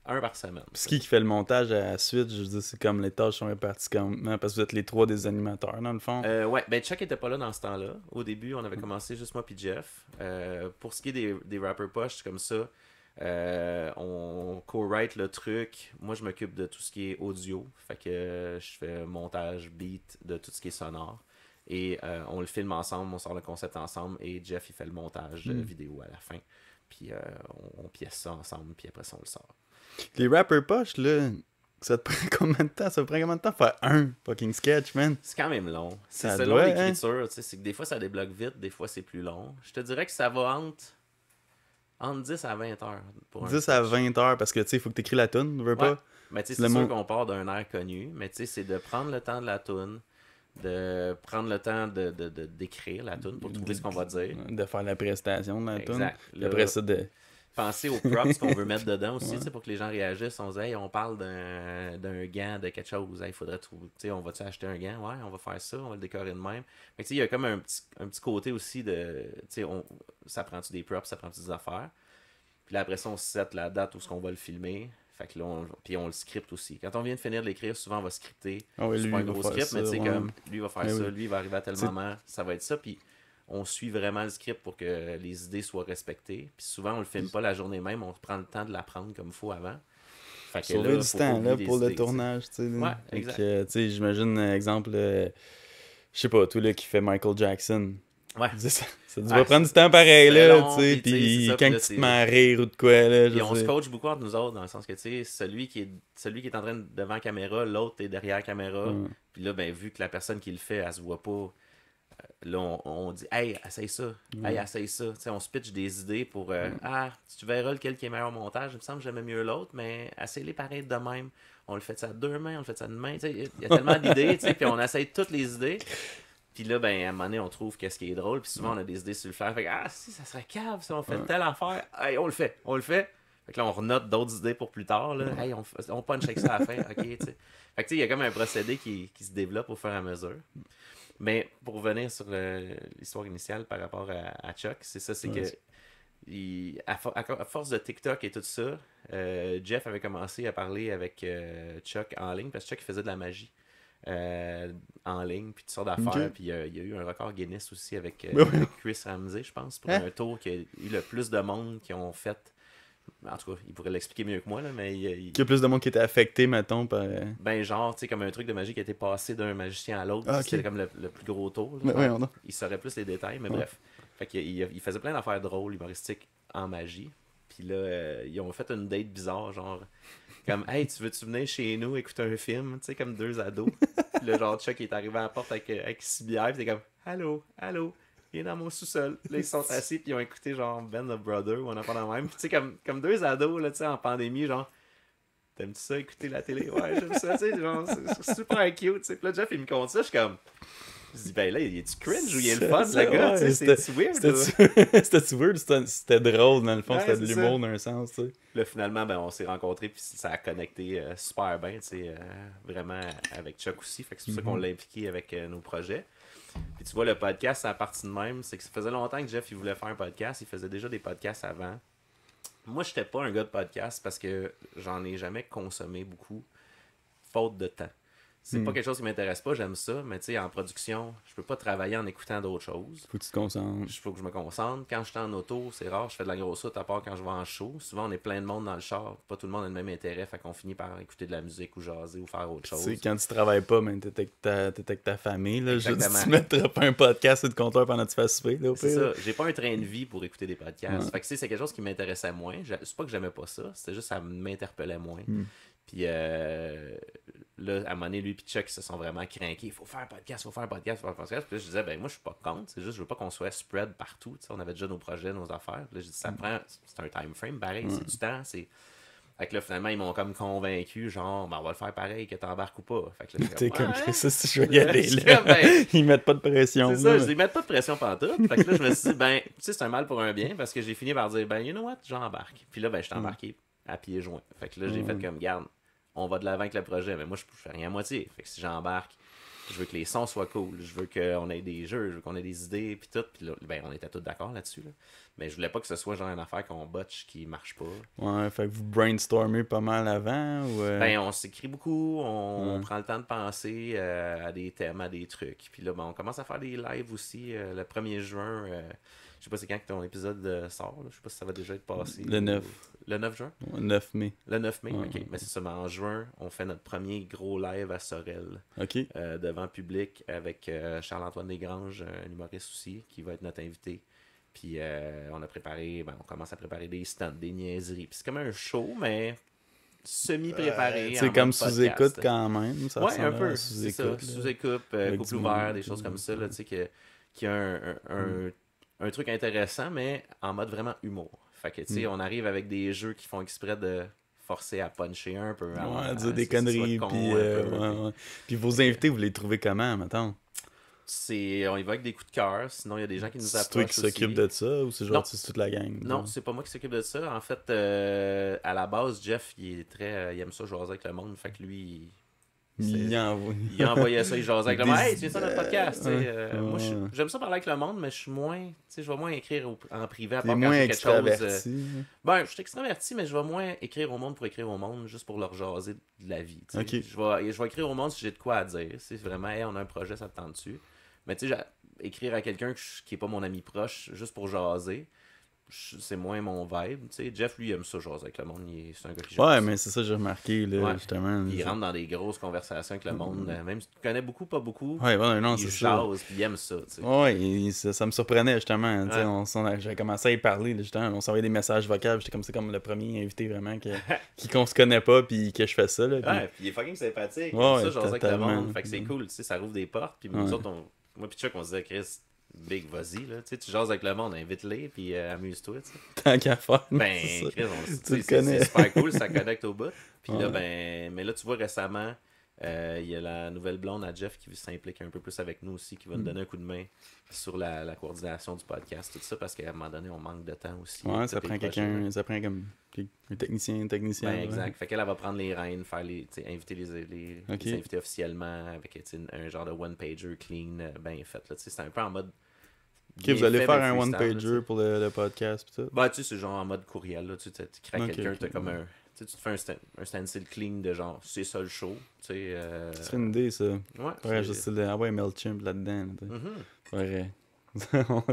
un par semaine. C'est qui fait le montage à la suite? Je veux dire, c'est comme les tâches sont réparties comment? Parce que vous êtes les trois des animateurs, dans le fond. Ouais, ben Chuck était pas là dans ce temps-là. Au début, on avait commencé juste moi puis Jeff. Pour ce qui est des rapper poches comme ça, on co-write le truc. Moi, je m'occupe de tout ce qui est audio. Fait que je fais montage, beat, de tout ce qui est sonore. Et on le filme ensemble, on sort le concept ensemble. Et Jeff, il fait le montage vidéo à la fin. Puis on pièce ça ensemble, puis après ça, on le sort. Les rappers poches, là, ça te prend combien de temps? Ça te prend combien de temps faire un fucking sketch, man? C'est quand même long. C'est Ça selon doit, l'écriture, tu sais, c'est que des fois ça débloque vite, des fois c'est plus long. Je te dirais que ça va entre 10 à 20 heures pour un 10 à sketch. 20 heures, parce que, tu sais, il faut que t'écris la toune, veux Ouais. pas? Mais tu sais, Le c'est sûr monde- qu'on part d'un air connu, mais tu sais, c'est de prendre le temps de la toune, de prendre le temps d'écrire la toune pour trouver ce qu'on va dire. De faire la prestation de la toune. Exact. Puis Là, après ça, de... penser aux props qu'on veut mettre dedans aussi, tu sais, pour que les gens réagissent. On se dit, hey, on parle d'un gant, de quelque chose. Il faudrait trouver, tu sais, on va-tu acheter un gant? Ouais, on va faire ça, on va le décorer de même. Mais tu sais, il y a comme un petit côté aussi de, tu sais, ça prend-tu des props, ça prend-tu des affaires? Puis là, après ça, on set la date où ce qu'on va le filmer. Fait que là, puis on le script aussi. Quand on vient de finir de l'écrire, souvent, on va scripter. Ah ouais, C'est lui, pas un il va gros faire script, ça, mais tu sais, ouais. comme, lui, il va faire Mais ça, oui. lui, il va arriver à tel C'est- moment, ça va être ça. Puis on suit vraiment le script pour que les idées soient respectées. Puis souvent, on le filme pas la journée même, on prend le temps de l'apprendre comme il faut avant. Fait que Sauver là, du faut temps, pas oublier là, les pour le idées, tu sais. tournage, tu sais. là. Ouais, Fait exact. que, tu sais, j'imagine, exemple, je sais pas, toi, là, qui fait Michael Jackson. Ouais. Ça Ouais, va prendre du temps pareil, c'est là, long, tu sais, puis tu sais, c'est puis ça, quand puis là, tu te c'est- mets à rire ou de quoi, là, Puis je on se sais. coach beaucoup entre nous autres, dans le sens que, tu sais, celui qui est en train de devant la caméra, l'autre est derrière la caméra. Ouais. Puis là, ben, vu que la personne qui le fait, elle se voit pas, là, on dit, hey, essaye ça. Hey, essaye ça. Tu sais, on se pitch des idées pour, tu verras lequel qui est meilleur au montage. Il me semble que j'aimais mieux l'autre, mais essaye-les pareil de même. On le fait ça à deux mains, on le fait ça de main. Tu sais, il y a tellement d'idées, tu sais, puis on essaye toutes les idées. Puis là, ben, à un moment donné, on trouve qu'est-ce qui est drôle. Puis souvent, on a des idées sur le faire. Fait que, si, ça serait cave, si on fait telle affaire. Hey, on le fait. Fait que là, on renote d'autres idées pour plus tard. Là. Hey, on punch avec ça à la fin. OK, tu sais. Fait que, tu sais, il y a comme un procédé qui se développe au fur et à mesure. Mais pour revenir sur l'histoire initiale par rapport à Chuck, c'est ça, c'est que à force de TikTok et tout ça, Jeff avait commencé à parler avec Chuck en ligne parce que Chuck faisait de la magie. En ligne, puis toutes sortes d'affaires. Ok. Puis il y a eu un record Guinness aussi avec Ben oui. Chris Ramsey, je pense, pour Hein? un tour qui a eu le plus de monde qui ont fait. En tout cas, il pourrait l'expliquer mieux que moi, là, mais Il y a plus de monde qui était affecté, mettons, par... ben genre, tu sais, comme un truc de magie qui a été passé d'un magicien à l'autre. Ah, ok. C'était comme le plus gros tour. là. Mais voyons donc. Il saurait plus les détails, mais Ouais. bref. Fait qu'il il faisait plein d'affaires drôles, humoristiques en magie. Puis là, ils ont fait une date bizarre, genre, comme, hey, tu veux-tu venir chez nous écouter un film? Tu sais, comme deux ados. Puis là, genre, Chuck est arrivé à la porte avec 6 bières, puis t'es comme, allô, viens dans mon sous-sol. Là, ils sont assis, puis ils ont écouté, genre, Band of Brothers, ou on a pas la même. Puis tu sais, comme deux ados, là, tu sais, en pandémie, genre, t'aimes-tu ça, écouter la télé? Ouais, j'aime ça, tu sais, genre, c'est super cute, tu sais. Puis là, Jeff, il me compte ça, je suis comme. Je dis, ben là, il est-tu cringe ou il est le fun, le gars? Tu sais, c'est-tu weird? C'était-tu weird? C'était drôle, dans le fond. Ouais, c'était de c'est l'humour ça. dans un sens, tu sais. Là, finalement, ben, on s'est rencontrés, puis ça a connecté super bien, tu sais, vraiment avec Chuck aussi. Fait que c'est pour ça qu'on l'a impliqué avec nos projets. Puis tu vois, le podcast, ça a parti de même. C'est que ça faisait longtemps que Jeff, il voulait faire un podcast. Il faisait déjà des podcasts avant. Moi, j'étais pas un gars de podcast parce que j'en ai jamais consommé beaucoup, faute de temps. C'est pas quelque chose qui m'intéresse pas, j'aime ça, mais tu sais, en production, je peux pas travailler en écoutant d'autres choses. Faut que tu te concentres. Il faut que je me concentre. Quand je suis en auto, c'est rare, je fais de la grosse route à part quand je vais en show. Souvent, on est plein de monde dans le char. Pas tout le monde a le même intérêt, fait qu'on finit par écouter de la musique ou jaser ou faire autre chose. Tu sais, quand tu travailles pas, ben, t'es avec ta famille. Là. Exactement. Tu mettras pas un podcast sur le compteur pendant que tu fais souper. Là, au C'est pire. ça. J'ai pas un train de vie pour écouter des podcasts. Fait que c'est quelque chose qui m'intéressait moins. C'est pas que j'aimais pas ça, c'était juste que ça m'interpellait moins. Puis là, à un moment donné, lui et Chuck, ils se sont vraiment craqués. Il faut faire un podcast, Puis là, je disais, ben moi, je suis pas contre. C'est juste, je veux pas qu'on soit spread partout. T'sais, on avait déjà nos projets, nos affaires. Puis là, j'ai dit, ça prend. C'est un time frame, pareil, c'est du temps. Fait que là, finalement, ils m'ont comme convaincu, genre, ben, on va le faire pareil, que t'embarques ou pas. Fait que là, T'es comme ouais. ça, si je vais y aller. Je suis Là. comme, ben, Ils mettent pas de pression. c'est ça, là. je dis, mettre pas de pression pantoute. Fait que là, je me suis dit, ben, tu sais, c'est un mal pour un bien, parce que j'ai fini par dire, ben, you know what, j'embarque. Puis là, ben, je suis embarqué à pieds joints. Fait que là, j'ai fait comme, garde, on va de l'avant avec le projet, mais moi, je fais rien à moitié. Fait que si j'embarque, je veux que les sons soient cool, je veux qu'on ait des jeux, je veux qu'on ait des idées, puis tout. Puis là, ben, on était tous d'accord là-dessus, là. Mais je voulais pas que ce soit genre une affaire qu'on botche qui marche pas. Ouais, fait que vous brainstormez pas mal avant ou Ben, on s'écrit beaucoup, on prend le temps de penser à des thèmes, à des trucs. Puis là, ben, on commence à faire des lives aussi. Le 1er juin, je sais pas c'est quand que ton épisode sort, là. Je sais pas si ça va déjà être passé. Le 9. Le 9 juin? 9 mai. Le 9 mai, Ouais. ok. Mais c'est ça, mais en juin, on fait notre premier gros live à Sorel, OK. devant public, avec Charles-Antoine Desgranges, un humoriste aussi, qui va être notre invité. Puis on commence à préparer des stands, des niaiseries. Puis c'est comme un show, mais semi-préparé. C'est en comme mode sous-écoute podcast. quand même. Ça Ouais, ressemble un à peu. C'est ça. sous-écoute. là. Sous-écoute, Avec couple du ouvert, monde, des choses puis- comme ça, là, tu sais, qui a un truc intéressant, mais en mode vraiment humour. Fait que, tu sais, on arrive avec des jeux qui font exprès de forcer à puncher un peu. Ouais, dire des conneries. Puis, ouais. Puis vos invités, vous les trouvez comment, mettons? On y va avec des coups de cœur, sinon il y a des gens qui nous C'est approchent toi qui s'occupe aussi. de ça ou c'est genre Non. c'est toute la gang? Non, genre? c'est pas moi qui s'occupe de ça. En fait, à la base, Jeff, il est très, il aime ça jaser avec le monde. Fait que lui, Il envoie. il envoyait ça, il jasait avec le monde. Des- Hey, tu viens ça notre podcast. tu sais, ouais, moi, ouais. j'aime ça parler avec le monde, mais je suis moins, tu sais, je vais moins écrire en privé à T'es part quand moins j'ai quelque chose. extraverti. Ben, je suis extraverti, mais je vais moins écrire au monde pour écrire au monde, juste pour leur jaser de la vie. tu sais. Ok. Je vais écrire au monde si j'ai de quoi à dire. C'est vraiment, hey, on a un projet, ça te tente dessus. Mais tu sais, écrire à quelqu'un qui est pas mon ami proche, juste pour jaser, c'est moins mon vibe. Tu sais, Jeff, lui, il aime ça jaser avec le monde. C'est un gars qui Ouais, jase. mais c'est ça que j'ai remarqué, là, Ouais. justement. Il rentre dans des grosses conversations avec le monde. Même si tu connais beaucoup, pas beaucoup, Ouais, non, il c'est ça. jase, puis il aime ça. Tu sais. Ouais, ça me surprenait justement. tu sais, Ouais. J'avais commencé à y parler, là, justement. On s'envoyait des messages vocaux. J'étais comme c'est comme le premier invité vraiment qu'on se connaît pas puis que je fais ça. Là, puis- Ouais, puis il est fucking sympathique. Ouais, ça, jaser avec le totalement. monde. Fait que c'est cool, tu sais, ça rouvre des portes. Puis nous Ouais. autres, moi pis Chuck, on se disait, Chris, big, vas-y, là. Tu sais, tu jases avec le monde, invite-les, puis amuse-toi, tu sais. Tant qu'à faire. Ben, c'est ça. Chris, Tu tu le sais, connais. c'est super cool, ça connecte au bout. Puis là, Ouais. ben, mais là, tu vois, récemment, il y a la nouvelle blonde à Jeff qui s'implique un peu plus avec nous aussi, qui va nous donner un coup de main sur la coordination du podcast, tout ça, parce qu'à un moment donné, on manque de temps aussi. Ouais, avec ça tous prend les projets, là. quelqu'un, ça prend comme un technicien, une technicienne. Ben, ouais. exact. Fait qu'elle elle va prendre les rênes, faire tu sais, inviter les Ok. invités officiellement avec tu sais, un genre de one-pager clean, bien fait. Là, tu sais, c'est un peu en mode. Ok, bien vous allez fait, faire mais un freestyle, là, tu one-pager sais. pour le podcast pis tout. Ben, tu sais, c'est genre en mode courriel. Là, tu crées Ok, quelqu'un, ok, t'as comme ouais. un. Tu sais, tu te fais un stencil clean de genre, c'est ça le show. Tu sais. Ce serait une idée, ça. Ouais. Ouais, juste envoyer MailChimp là-dedans. là, tu sais. Mhm. Faudrait-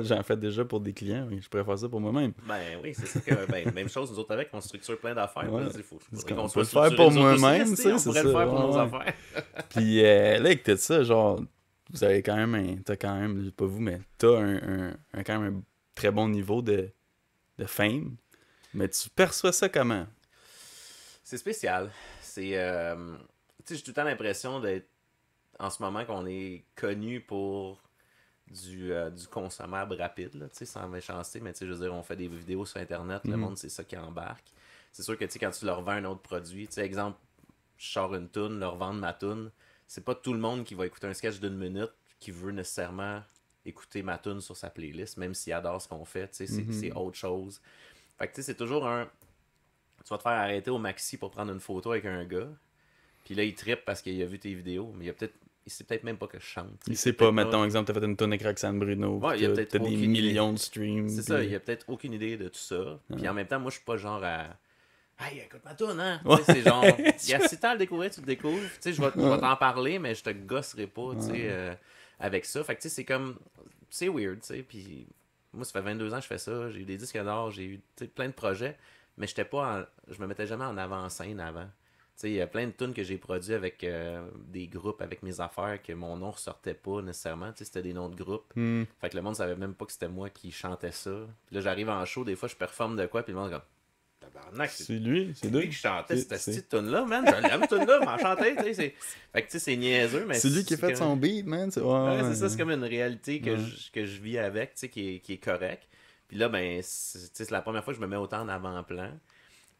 J'en fais déjà pour des clients, mais je pourrais faire ça pour moi-même. Ben oui, c'est ça que. Ben, même chose, nous autres avec, on structure plein d'affaires. Ouais. Là, il faut Parce faudrait qu'on qu'on peut soit le faire pour structurés, nous autres moi-même, aussi, tu sais, on c'est pourrait ça, le faire pour ouais, nos ouais. affaires. Puis là, avec tout ça, genre, vous avez quand même, t'as quand même, pas vous, mais t'as quand même un très bon niveau de fame. Mais tu perçois ça comment? C'est spécial. C'est... tu sais, j'ai tout le temps l'impression d'être... En ce moment, qu'on est connu pour du consommable rapide, là, tu sais, sans méchanceté, mais tu sais, je veux dire, on fait des vidéos sur Internet, le monde, c'est ça qui embarque. C'est sûr que, tu sais, quand tu leur vends un autre produit, tu sais, exemple, je sors une toune, leur vendre ma toune, c'est pas tout le monde qui va écouter un sketch d'une minute qui veut nécessairement écouter ma toune sur sa playlist, même s'il adore ce qu'on fait, tu sais, c'est autre chose. Fait que, tu sais, c'est toujours un... Tu vas te faire arrêter au maxi pour prendre une photo avec un gars, puis là, il trippe parce qu'il a vu tes vidéos, mais il sait peut-être même pas que je chante. Il sait pas, mettons, exemple, t'as fait une tournée avec Roxane Bruno, ouais, il y a peut-être t'as des millions idée. de streams. C'est ça, il y a peut-être aucune idée de tout ça. Puis en même temps, moi, je suis pas genre à... Hey, écoute ma toune, hein? Ouais. Tu sais, c'est genre... Il y a si t'as à le découvrir, tu le découvres. Tu sais, je vais t'en parler, mais je te gosserai pas, tu sais, avec ça. Fait que, tu sais, c'est comme... C'est weird, tu sais. Puis moi, ça fait 22 ans que je fais ça. J'ai eu des disques d'or, j'ai eu plein de projets, mais j'étais pas je me mettais jamais en avant-scène avant. Tu sais, il y a plein de tunes que j'ai produits avec des groupes, avec mes affaires, que mon nom ressortait pas nécessairement. Tu sais, c'était des noms de groupes. Fait que le monde savait même pas que c'était moi qui chantais ça. Puis là, j'arrive en show, des fois, je performe de quoi, puis le monde est comme... Tabarnak, c'est lui qui chantait cette tune-là, man. Je l'aime, tune-là, m'en chantait, tu sais. Fait que, tu sais, c'est niaiseux, mais... C'est lui qui a fait son beat, man. Ouais, c'est ça, c'est comme une réalité que je vis avec, tu sais, qui est correct. Puis là, ben, c'est la première fois que je me mets autant en avant-plan.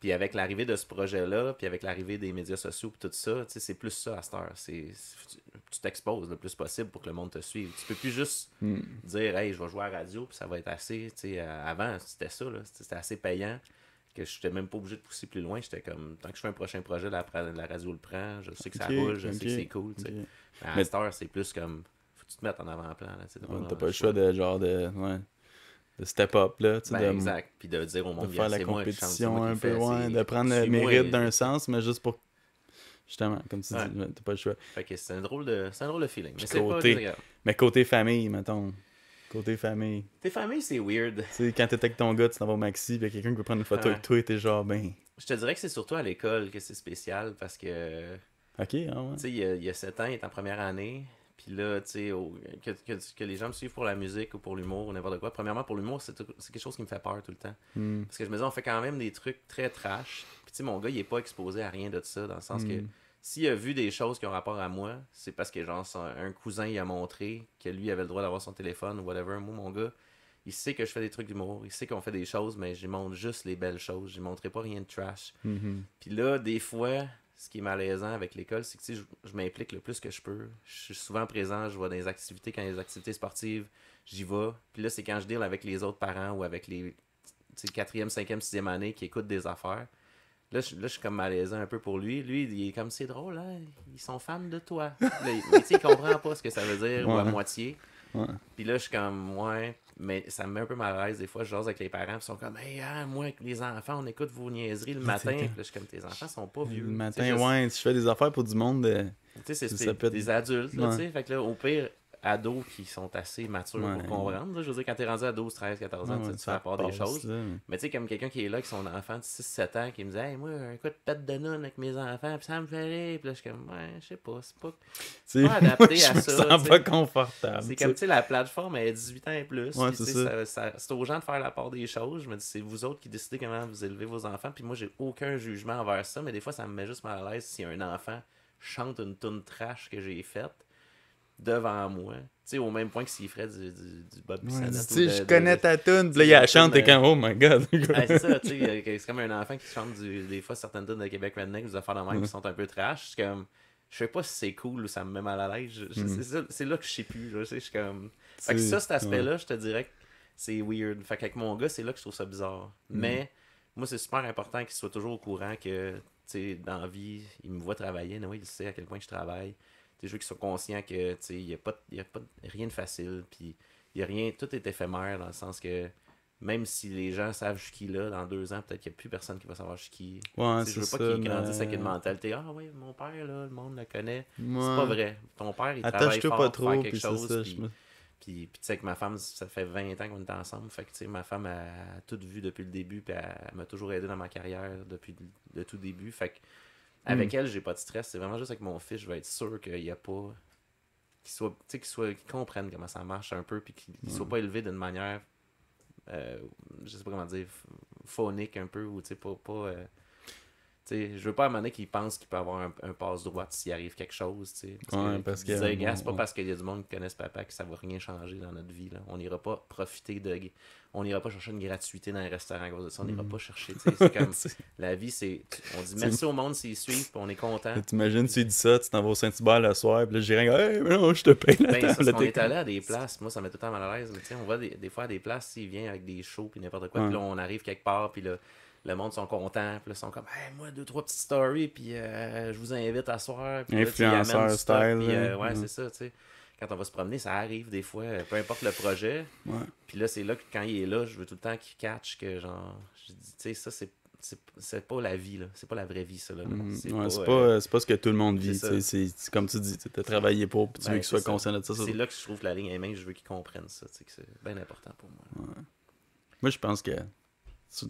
Puis avec l'arrivée de ce projet-là, puis avec l'arrivée des médias sociaux, puis tout ça, tu sais, c'est plus ça à cette heure. Tu t'exposes le plus possible pour que le monde te suive. Tu peux plus juste dire, hey, je vais jouer à la radio, puis ça va être assez. Tu sais, avant, c'était ça, là. C'était assez payant, que je n'étais même pas obligé de pousser plus loin. J'étais comme, tant que je fais un prochain projet, la radio le prend, je sais que ça roule, je sais que c'est cool. Tu sais. Mais à cette heure, c'est plus comme, faut que tu te mettes en avant-plan. T'as pas le choix de genre de step up là, tu sais, exact, puis de dire au monde de faire la compétition un peu, de prendre le mérite d'un sens, mais juste pour justement, comme tu dis, t'as pas le choix. Fait que c'est un drôle de feeling, mais c'est pas désagréable. Mais côté famille, mettons. Côté famille. Tes familles, c'est weird. Tu sais, quand t'es avec ton gars, tu t'en vas au maxi, pis quelqu'un qui veut prendre une photo avec toi, et t'es genre, ben... Je te dirais que c'est surtout à l'école que c'est spécial, parce que... Ok, ah ouais. Tu sais, il y a 7 ans, il est en première année, puis là, tu sais, que les gens me suivent pour la musique ou pour l'humour ou n'importe quoi. Premièrement, pour l'humour, c'est quelque chose qui me fait peur tout le temps. Parce que je me dis, on fait quand même des trucs très trash. Puis tu sais, mon gars, il est pas exposé à rien de ça, dans le sens que... S'il a vu des choses qui ont rapport à moi, c'est parce que genre un cousin il a montré que lui avait le droit d'avoir son téléphone ou whatever. Moi, mon gars, il sait que je fais des trucs d'humour, il sait qu'on fait des choses, mais je lui montre juste les belles choses. Je lui montrerai pas rien de trash. Puis là, des fois, ce qui est malaisant avec l'école, c'est que je m'implique le plus que je peux. Je suis souvent présent, je vais dans les activités, quand il y a des activités sportives, j'y vais. Puis là, c'est quand je deal avec les autres parents ou avec les 4e, 5e, 6e année qui écoutent des affaires. Là, je suis comme malaisant un peu pour lui. Lui, il est comme, c'est drôle, hein? Ils sont fans de toi. Là, mais tu sais, il comprend pas ce que ça veut dire, ou à moitié. Puis là, je suis comme, ouais, mais ça me met un peu mal à l'aise. Des fois, je jase avec les parents, ils sont comme, hey, hein, moi, avec les enfants, on écoute vos niaiseries le matin. Puis là, je suis comme, tes enfants sont pas vieux. Le matin, ouais, si je fais des affaires pour du monde, tu sais, c'est des adultes, là, tu sais. Fait que là, au pire, ados qui sont assez matures pour comprendre. Là. Je veux dire, quand t'es rendu à 12, 13, 14 ans, tu fais à part des choses. Là. Mais tu sais, comme quelqu'un qui est là avec son enfant de 6, 7 ans, qui me dit, hey, moi, écoute, pète de noun avec mes enfants, puis ça me fait rire. Puis là, je suis comme, ouais, je sais pas, c'est pas adapté à ça. Je me sens pas confortable. C'est comme, tu sais, la plateforme est 18 ans et plus. Ouais, puis, c'est aux gens de faire la part des choses. Je me dis, c'est vous autres qui décidez comment vous élevez vos enfants. Puis moi, j'ai aucun jugement envers ça, mais des fois, ça me met juste mal à l'aise si un enfant chante une toune trash que j'ai faite devant moi. Tu sais, au même point que s'il ferait du Bob Bissonnette. Tu sais, je connais ta tune, puis là, il chante, t'es comme, oh my god. C'est ça, tu sais, c'est comme un enfant qui chante des fois certaines tunes de Québec Redneck, des affaires de même qui sont un peu trash. C'est comme, je sais pas si c'est cool ou ça me met mal à l'aise. C'est là que je sais plus. Je suis comme... Fait que ça, cet aspect-là, je te dirais que c'est weird. Fait qu'avec mon gars, c'est là que je trouve ça bizarre. Mais, moi, c'est super important qu'il soit toujours au courant que, tu sais, dans la vie, il me voit travailler. Il sait à quel point je travaille. Je veux qu'ils soient conscients que il n'y a pas rien de facile, puis il y a rien, tout est éphémère dans le sens que même si les gens savent je suis qui là, dans 2 ans, peut-être qu'il n'y a plus personne qui va savoir je suis qui. Ouais, je veux pas qu'ils grandissent avec une mentalité, ah oui, mon père là, le monde le connaît. C'est pas vrai. Ton père, il travaille fort pas pour trop, faire quelque chose. Ça, puis tu sais que ma femme, ça fait 20 ans qu'on est ensemble, fait que tu sais, ma femme a tout vu depuis le début, puis elle m'a toujours aidé dans ma carrière depuis le tout début, fait que avec elle, j'ai pas de stress. C'est vraiment juste avec mon fils, je vais être sûr qu'il y a pas. Qu'il comprenne comment ça marche un peu, puis qu'il soit pas élevé d'une manière. Je sais pas comment dire. phonique un peu, ou tu sais, tu sais, je veux pas à un moment donné qu'il pense qu'il peut avoir un passe-droite s'il arrive quelque chose, tu sais. Parce que... Disait, gars, c'est pas parce qu'il y a du monde qui connaissent papa que ça va rien changer dans notre vie, là. On n'ira pas profiter de... On n'ira pas chercher une gratuité dans un restaurant à cause de ça. On n'ira pas chercher, tu sais. C'est comme... La vie, c'est... On dit merci au monde s'ils suivent, puis on est content. T'imagines, tu dis ça, tu t'en vas au Saint-Hubert le soir, puis là, j'irai, hey, mais non, je te paye la Ben, table. ça, on est allé à des places, moi ça met tout le temps mal à l'aise, mais tu sais, on va des fois à des places, s'il vient avec des shows puis n'importe quoi, puis là on arrive quelque part, puis là, le monde sont contents, puis là ils sont comme, hey, moi 2-3 petites stories, puis je vous invite à soir, puis influenceur style, ouais, c'est ça, tu sais. Quand on va se promener, ça arrive des fois, peu importe le projet, puis là c'est là que quand il est là, je veux tout le temps qu'il catch que genre, je dis, tu sais, ça c'est pas la vie, là. C'est pas la vraie vie, ça. Là. C'est pas ce que tout le monde vit. C'est comme tu dis, tu as travaillé pour, puis tu veux qu'il soit conscient de ça. C'est là que je trouve que la ligne est mince, je veux qu'ils comprennent ça. Que c'est bien important pour moi. Ouais. Moi, je pense que tu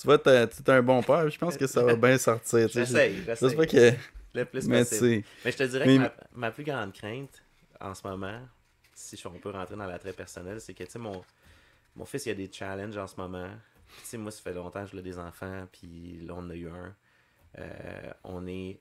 vas être un bon père, je pense que ça va bien sortir. J'essaye. J'espère pas que... Le plus mais possible. Mais je te dirais que ma plus grande crainte, en ce moment, si on peut rentrer dans l'attrait personnel, c'est que, tu sais, mon fils, il a des challenges en ce moment. Tu sais, moi, ça fait longtemps que je l'ai des enfants, puis là, on en a eu un. On est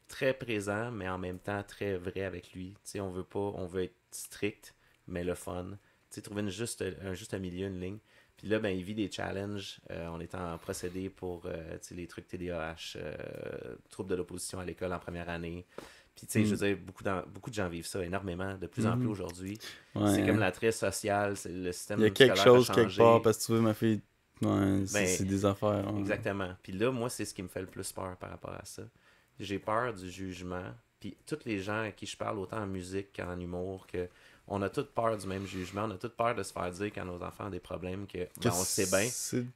très présent, mais en même temps très vrai avec lui. Tu sais, on veut être strict, mais le fun. Tu sais, trouver juste un milieu, une ligne. Puis là, ben, il vit des challenges. On est en procédé pour les trucs TDAH, troubles de l'opposition à l'école en première année. Puis, tu sais, je veux dire, beaucoup de gens vivent ça énormément, de plus en plus aujourd'hui. C'est comme l'attrait social, c'est le système scolaire. Il y a quelque chose quelque part, parce que tu veux, ma fille, c'est des affaires. Exactement. Puis là, moi, c'est ce qui me fait le plus peur par rapport à ça. J'ai peur du jugement. Puis tous les gens à qui je parle, autant en musique qu'en humour, on a toutes peur du même jugement. On a toutes peur de se faire dire quand nos enfants ont des problèmes que on sait bien,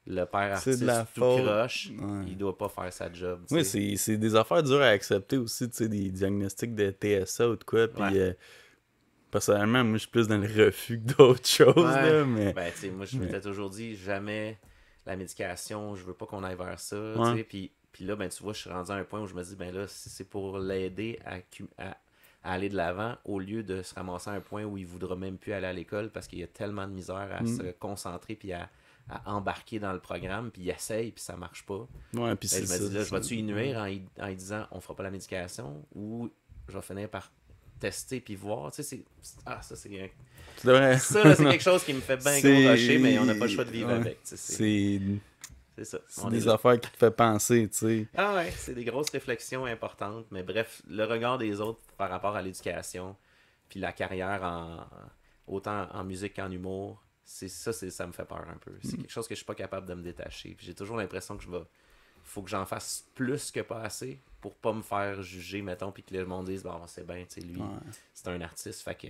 le père artiste tout croche, il doit pas faire sa job. Oui, c'est des affaires dures à accepter aussi, tu sais, des diagnostics de TSA ou de quoi. Puis personnellement, moi, je suis plus dans le refus que d'autres choses. Là, mais... Ben, tu sais, moi, je m'étais toujours dit, jamais la médication, je veux pas qu'on aille vers ça. Puis là, ben, tu vois, je suis rendu à un point où je me dis, ben là, si c'est pour l'aider à aller de l'avant, au lieu de se ramasser à un point où il voudra même plus aller à l'école parce qu'il y a tellement de misère à se concentrer puis à embarquer dans le programme, puis il essaye, puis ça marche pas. Ouais, puis je me dis, là, je vais-tu y nuire en lui disant, on fera pas la médication, ou je vais finir par tester puis voir, tu sais, ça c'est quelque chose qui me fait bien gros rocher, mais on n'a pas le choix de vivre avec. C'est ça. C'est des affaires qui te font penser, tu sais. Ah ouais, c'est des grosses réflexions importantes, mais bref, le regard des autres par rapport à l'éducation, puis la carrière autant en musique qu'en humour, ça me fait peur un peu. C'est quelque chose que je suis pas capable de me détacher. Puis j'ai toujours l'impression que faut que j'en fasse plus que pas assez pour pas me faire juger, mettons, puis que le monde dise, bon, c'est bien, tu sais, lui, c'est un artiste, fait que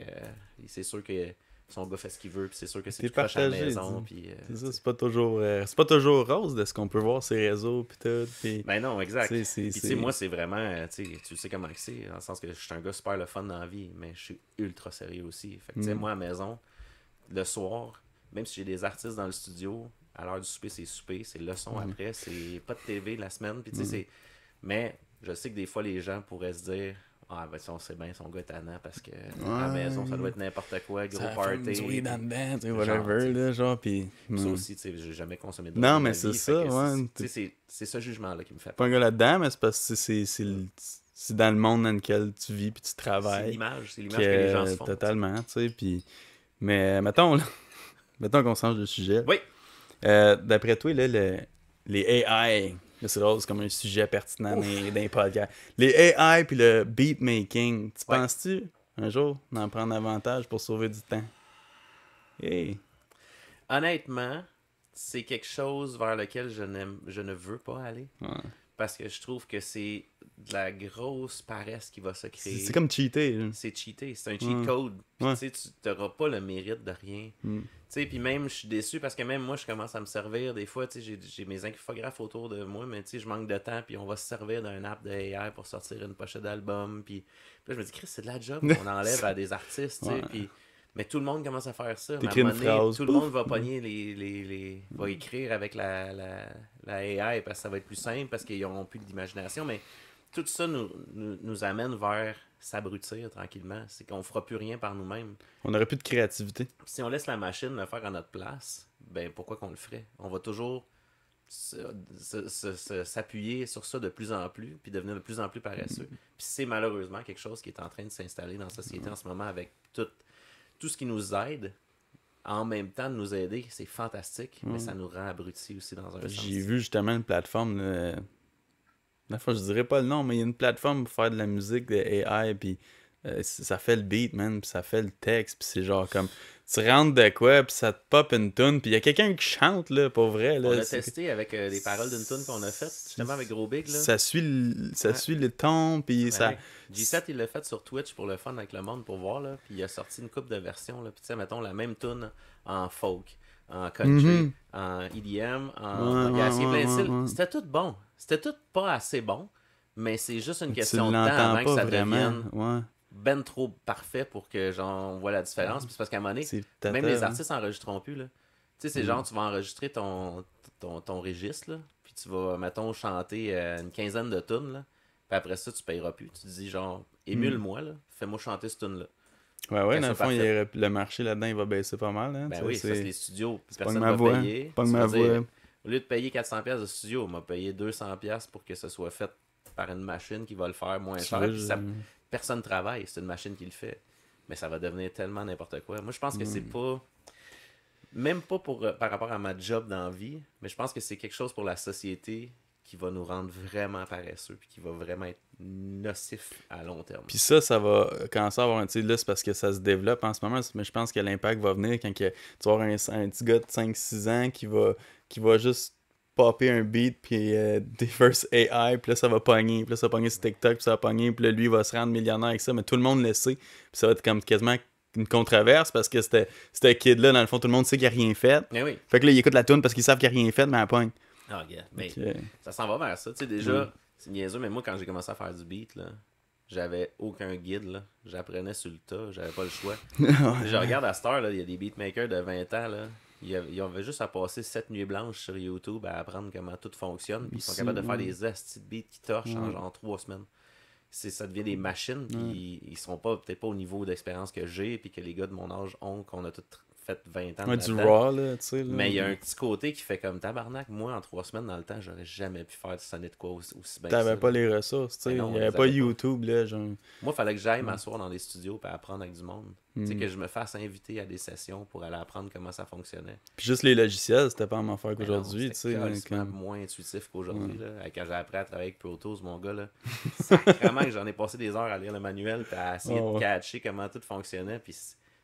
c'est sûr que son gars fait ce qu'il veut, puis c'est sûr que c'est tout proche à la maison. Puis, c'est pas toujours rose de ce qu'on peut voir sur les réseaux, puis tout. Pis... Ben non, exact. Puis tu sais, moi, c'est vraiment, tu sais comment c'est, dans le sens que je suis un gars super le fun dans la vie, mais je suis ultra sérieux aussi. Fait que, tu sais, moi, à la maison, le soir, même si j'ai des artistes dans le studio, à l'heure du souper, c'est souper, c'est le son après, c'est pas de TV la semaine, puis tu sais, mais je sais que des fois, les gens pourraient se dire, ah, ben, on sait bien son gars tannant parce que à la maison, ça doit être n'importe quoi, gros party. Ça weed en dedans, tu sais, whatever, là, genre, pis... Ça aussi, tu sais, j'ai jamais consommé de non, mais c'est ça, ouais. C'est ce jugement-là qui me fait peur. Pas un gars là-dedans, mais c'est parce que c'est dans le monde dans lequel tu vis puis tu travailles. C'est l'image que les gens se font. Totalement, tu sais, puis... Mais mettons qu'on change de sujet. Oui. D'après toi, là, les AI... C'est drôle, c'est comme un sujet pertinent dans les podcasts. Les AI puis le beatmaking, tu penses-tu un jour d'en prendre avantage pour sauver du temps? Hey. Honnêtement, c'est quelque chose vers lequel je ne veux pas aller. Ouais. Parce que je trouve que c'est de la grosse paresse qui va se créer. C'est comme cheater. C'est cheater, c'est un cheat code. Puis tu sais, tu n'auras pas le mérite de rien. Tu sais, puis même, je suis déçu parce que même moi, je commence à me servir. Des fois, tu sais, j'ai mes infographes autour de moi, mais tu sais, je manque de temps, puis on va se servir d'un app de AI pour sortir une pochette d'album. Puis là, je me dis, Chris, c'est de la job qu'on enlève à des artistes, tu sais. Puis mais tout le monde commence à faire ça. T'écris une phrase, tout le monde va pogner va écrire avec la AI parce que ça va être plus simple, parce qu'ils n'auront plus d'imagination. Mais tout ça nous amène vers s'abrutir tranquillement. C'est qu'on fera plus rien par nous-mêmes. On n'aurait plus de créativité. Si on laisse la machine le faire à notre place, ben pourquoi qu'on le ferait? On va toujours s'appuyer sur ça de plus en plus, puis devenir de plus en plus paresseux. Puis c'est malheureusement quelque chose qui est en train de s'installer dans la société en ce moment avec tout ce qui nous aide. En même temps de nous aider, c'est fantastique, mais ça nous rend abrutis aussi dans un sens. J'ai vu justement une plateforme, la fois je dirais pas le nom, mais il y a une plateforme pour faire de la musique de AI, puis ça fait le beat, man, puis ça fait le texte, puis c'est genre comme, tu rentres de quoi, puis ça te pop une tune, puis il y a quelqu'un qui chante, là, pour vrai, là. On l'a testé avec les paroles d'une tune qu'on a faite, justement avec Gros Big, là. Ça suit le ton, puis ça... Ouais. G7, il l'a fait sur Twitch pour le fun avec le monde, pour voir, là, puis il a sorti une couple de versions, là, puis tu sais, mettons, la même tune en folk, en country, en EDM, il a essayé plein de styles. C'était tout bon. C'était tout pas assez bon, mais c'est juste une question de temps avant que ça devienne ben trop parfait pour que genre on voit la différence. Puis c'est parce qu'à un moment donné, même les artistes enregistreront plus, là. Tu sais, c'est genre, tu vas enregistrer ton registre, là, puis tu vas, mettons, chanter une quinzaine de tunes, là, puis après ça, tu payeras plus. Tu te dis, genre, émule-moi, là, fais-moi chanter cette tune-là. Ouais, dans le fond, le marché là-dedans, il va baisser pas mal. Hein, ben oui, ça, c'est les studios. C'est personne pas va voix, payer. pas ma voix. Au lieu de payer 400$ de studio, on m'a payé 200$ pour que ce soit fait par une machine qui va le faire moins cher. Personne ne travaille, c'est une machine qui le fait. Mais ça va devenir tellement n'importe quoi. Moi, je pense que c'est pas... Même pas par rapport à ma job dans la vie, mais je pense que c'est quelque chose pour la société qui va nous rendre vraiment paresseux puis qui va vraiment être nocif à long terme. Puis ça va commencer à avoir un... Tu sais, là, c'est parce que ça se développe en ce moment, mais je pense que l'impact va venir quand tu vas avoir un petit gars de 5-6 ans qui va juste popper un beat, puis des first AI, puis là, ça va pogner, puis là, ça va pogner sur TikTok, puis ça va pogner, puis là, lui, il va se rendre millionnaire avec ça, mais tout le monde le sait, puis ça va être comme quasiment une controverse, parce que c'était kid-là, dans le fond, tout le monde sait qu'il a rien fait. Mais oui. Fait que là, il écoute la tune parce qu'ils savent qu'il a rien fait, mais elle pogne. Ah, yeah. Mais ça s'en va vers ça. Tu sais, déjà, c'est niaiseux, mais moi, quand j'ai commencé à faire du beat, là, j'avais aucun guide, là. J'apprenais sur le tas, j'avais pas le choix. Je regarde à cette heure, là, il y a des beatmakers de 20 ans, là. Ils avaient juste à passer 7 nuits blanches sur YouTube à apprendre comment tout fonctionne, puis ils sont capables de faire des astis de beats qui torchent en genre 3 semaines. Ça devient des machines, puis ils sont peut-être pas au niveau d'expérience que j'ai, puis que les gars de mon âge ont, qu'on a tous fait 20 ans. Du raw, là, tu sais. Mais il y a un petit côté qui fait comme tabarnak. Moi, en 3 semaines dans le temps, j'aurais jamais pu faire sonner de quoi aussi bien. T'avais pas les ressources, tu sais. Il y avait pas YouTube, là. Genre... Moi, il fallait que j'aille m'asseoir dans des studios et apprendre avec du monde. Tu sais, que je me fasse inviter à des sessions pour aller apprendre comment ça fonctionnait. Puis juste les logiciels, c'était pas en faire qu'aujourd'hui, tu sais. C'est moins intuitif qu'aujourd'hui. Quand j'ai appris à travailler avec Pro Tools, mon gars, là, sacrément que j'en ai passé des heures à lire le manuel et à essayer de catcher comment tout fonctionnait. Puis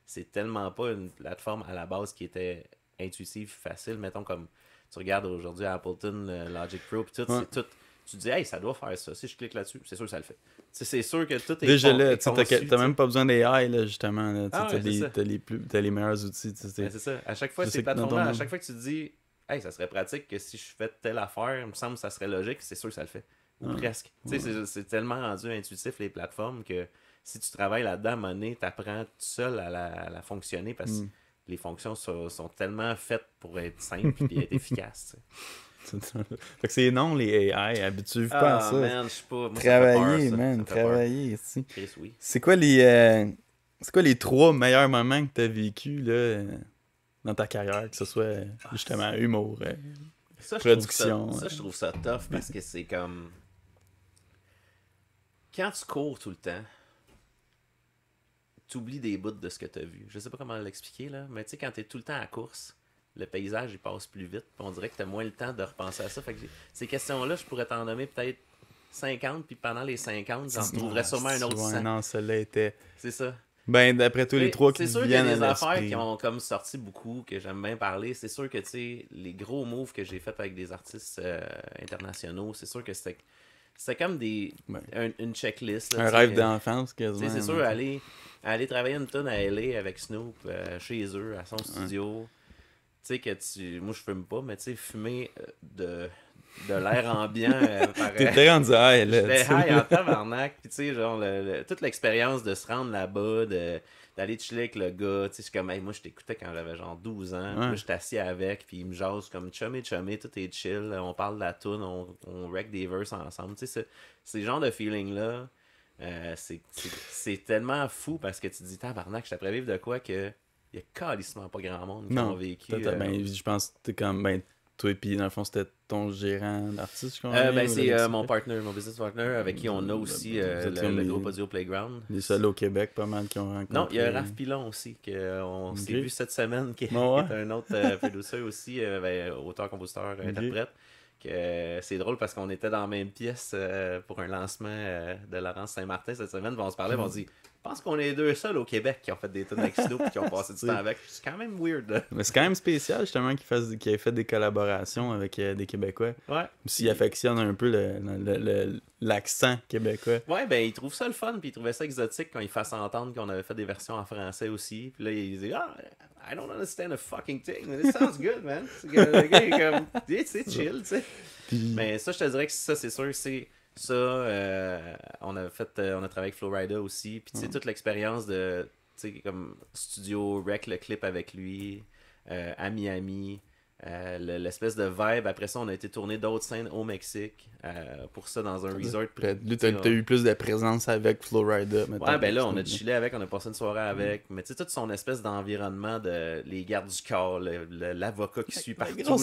c'est tellement pas une plateforme à la base qui était intuitive, facile. Mettons comme tu regardes aujourd'hui Appleton, Logic Pro, puis tout, c'est tout. Tu te dis, hey, ça doit faire ça. Si je clique là-dessus, c'est sûr que ça le fait. C'est sûr que tout est déjà là, t'as même pas besoin d'AI, là, justement. Là. T'as les meilleurs outils. C'est ça. À chaque fois, ces plateformes-là, à chaque fois que tu te dis, hey, ça serait pratique que si je fais telle affaire, il me semble que ça serait logique, c'est sûr que ça le fait. Ou presque. C'est tellement rendu intuitif, les plateformes, que si tu travailles là-dedans, à un moment donné, t'apprends tout seul à la fonctionner parce que les fonctions sont tellement faites pour être simples et être efficaces. Fait que c'est non, les AI, habitue pas à ça. Man, je sais pas. Moi, travailler, man, travailler. Oui. C'est quoi les 3 meilleurs moments que t'as vécu là, dans ta carrière, que ce soit justement humour, production? Je trouve ça tough parce que c'est comme... Quand tu cours tout le temps, t'oublies des bouts de ce que t'as vu. Je sais pas comment l'expliquer, là, mais tu sais, quand t'es tout le temps à course, le paysage, il passe plus vite. On dirait que t'as moins le temps de repenser à ça. Fait que ces questions-là, je pourrais t'en nommer peut-être 50, puis pendant les 50, j'en trouverais sûrement un autre 100. Non, celle-là était... C'est ça. Ben, d'après tous les 3 qui viennent à l'esprit. C'est sûr qu'il y a des affaires qui ont comme sorti beaucoup, que j'aime bien parler. C'est sûr que, tu sais, les gros moves que j'ai fait avec des artistes internationaux, c'est sûr que c'était comme une checklist. Là, un rêve d'enfance, quasiment. C'est sûr, aller travailler une tonne à LA avec Snoop, chez eux, à son studio. Tu sais que moi je fume pas, mais tu sais, fumer de l'air ambiant t'étais rendu high, là. J'étais high en tabarnak. Puis tu sais, genre, toute l'expérience de se rendre là-bas, d'aller chiller avec le gars. Tu sais, c'est comme, hey, moi je t'écoutais quand j'avais genre 12 ans. Moi je t'assis avec, puis il me jase comme chumé, tout est chill. On parle de la toune, on wreck des verses ensemble. Tu sais, c'est le genre de feeling-là. C'est tellement fou parce que tu te dis, tabarnak, je t'apprends vivre de quoi que il y a calissement pas grand monde qui Non, ont vécu. ben, je pense que t'es comme, ben, toi et puis dans le fond, c'était ton gérant d'artiste, je crois. Ben, c'est mon business partner, avec qui on a aussi le groupe Audio Playground. Les seuls au Québec, pas mal, qui ont rencontré. Non, il y a Raph Pilon aussi, qu'on s'est vu cette semaine, qui est un autre producer aussi, auteur, compositeur, interprète. Que c'est drôle parce qu'on était dans la même pièce pour un lancement de Laurence Saint-Martin cette semaine, puis on se parlait, on se dit, je pense qu'on est les deux seuls au Québec qui ont fait des tunes avec Snoop et qui ont passé du temps avec. C'est quand même weird. Là. Mais c'est quand même spécial, justement, qu'il ait fait des collaborations avec des Québécois. Ouais. S'il affectionne un peu l'accent québécois. Ouais, ben, il trouve ça le fun, puis il trouvait ça exotique quand il fasse entendre qu'on avait fait des versions en français aussi. Puis là, il dit, I don't understand a fucking thing, but it sounds good, man. Le gars, il est comme, c'est chill, tu sais. Mais ça, je te dirais que ça, c'est sûr, c'est ça. On a travaillé avec Flowrider aussi. Puis, tu sais, toute l'expérience de, tu sais, comme studio, rec le clip avec lui, à Miami. L'espèce de vibe. Après ça, on a été tourner d'autres scènes au Mexique pour ça dans un resort. Lui, t'as eu plus de présence avec Flowrider. Ouais, ben là, on a chillé avec, on a passé une soirée avec. Mais tu sais, tout son espèce d'environnement, les gardes du corps, l'avocat qui suit partout.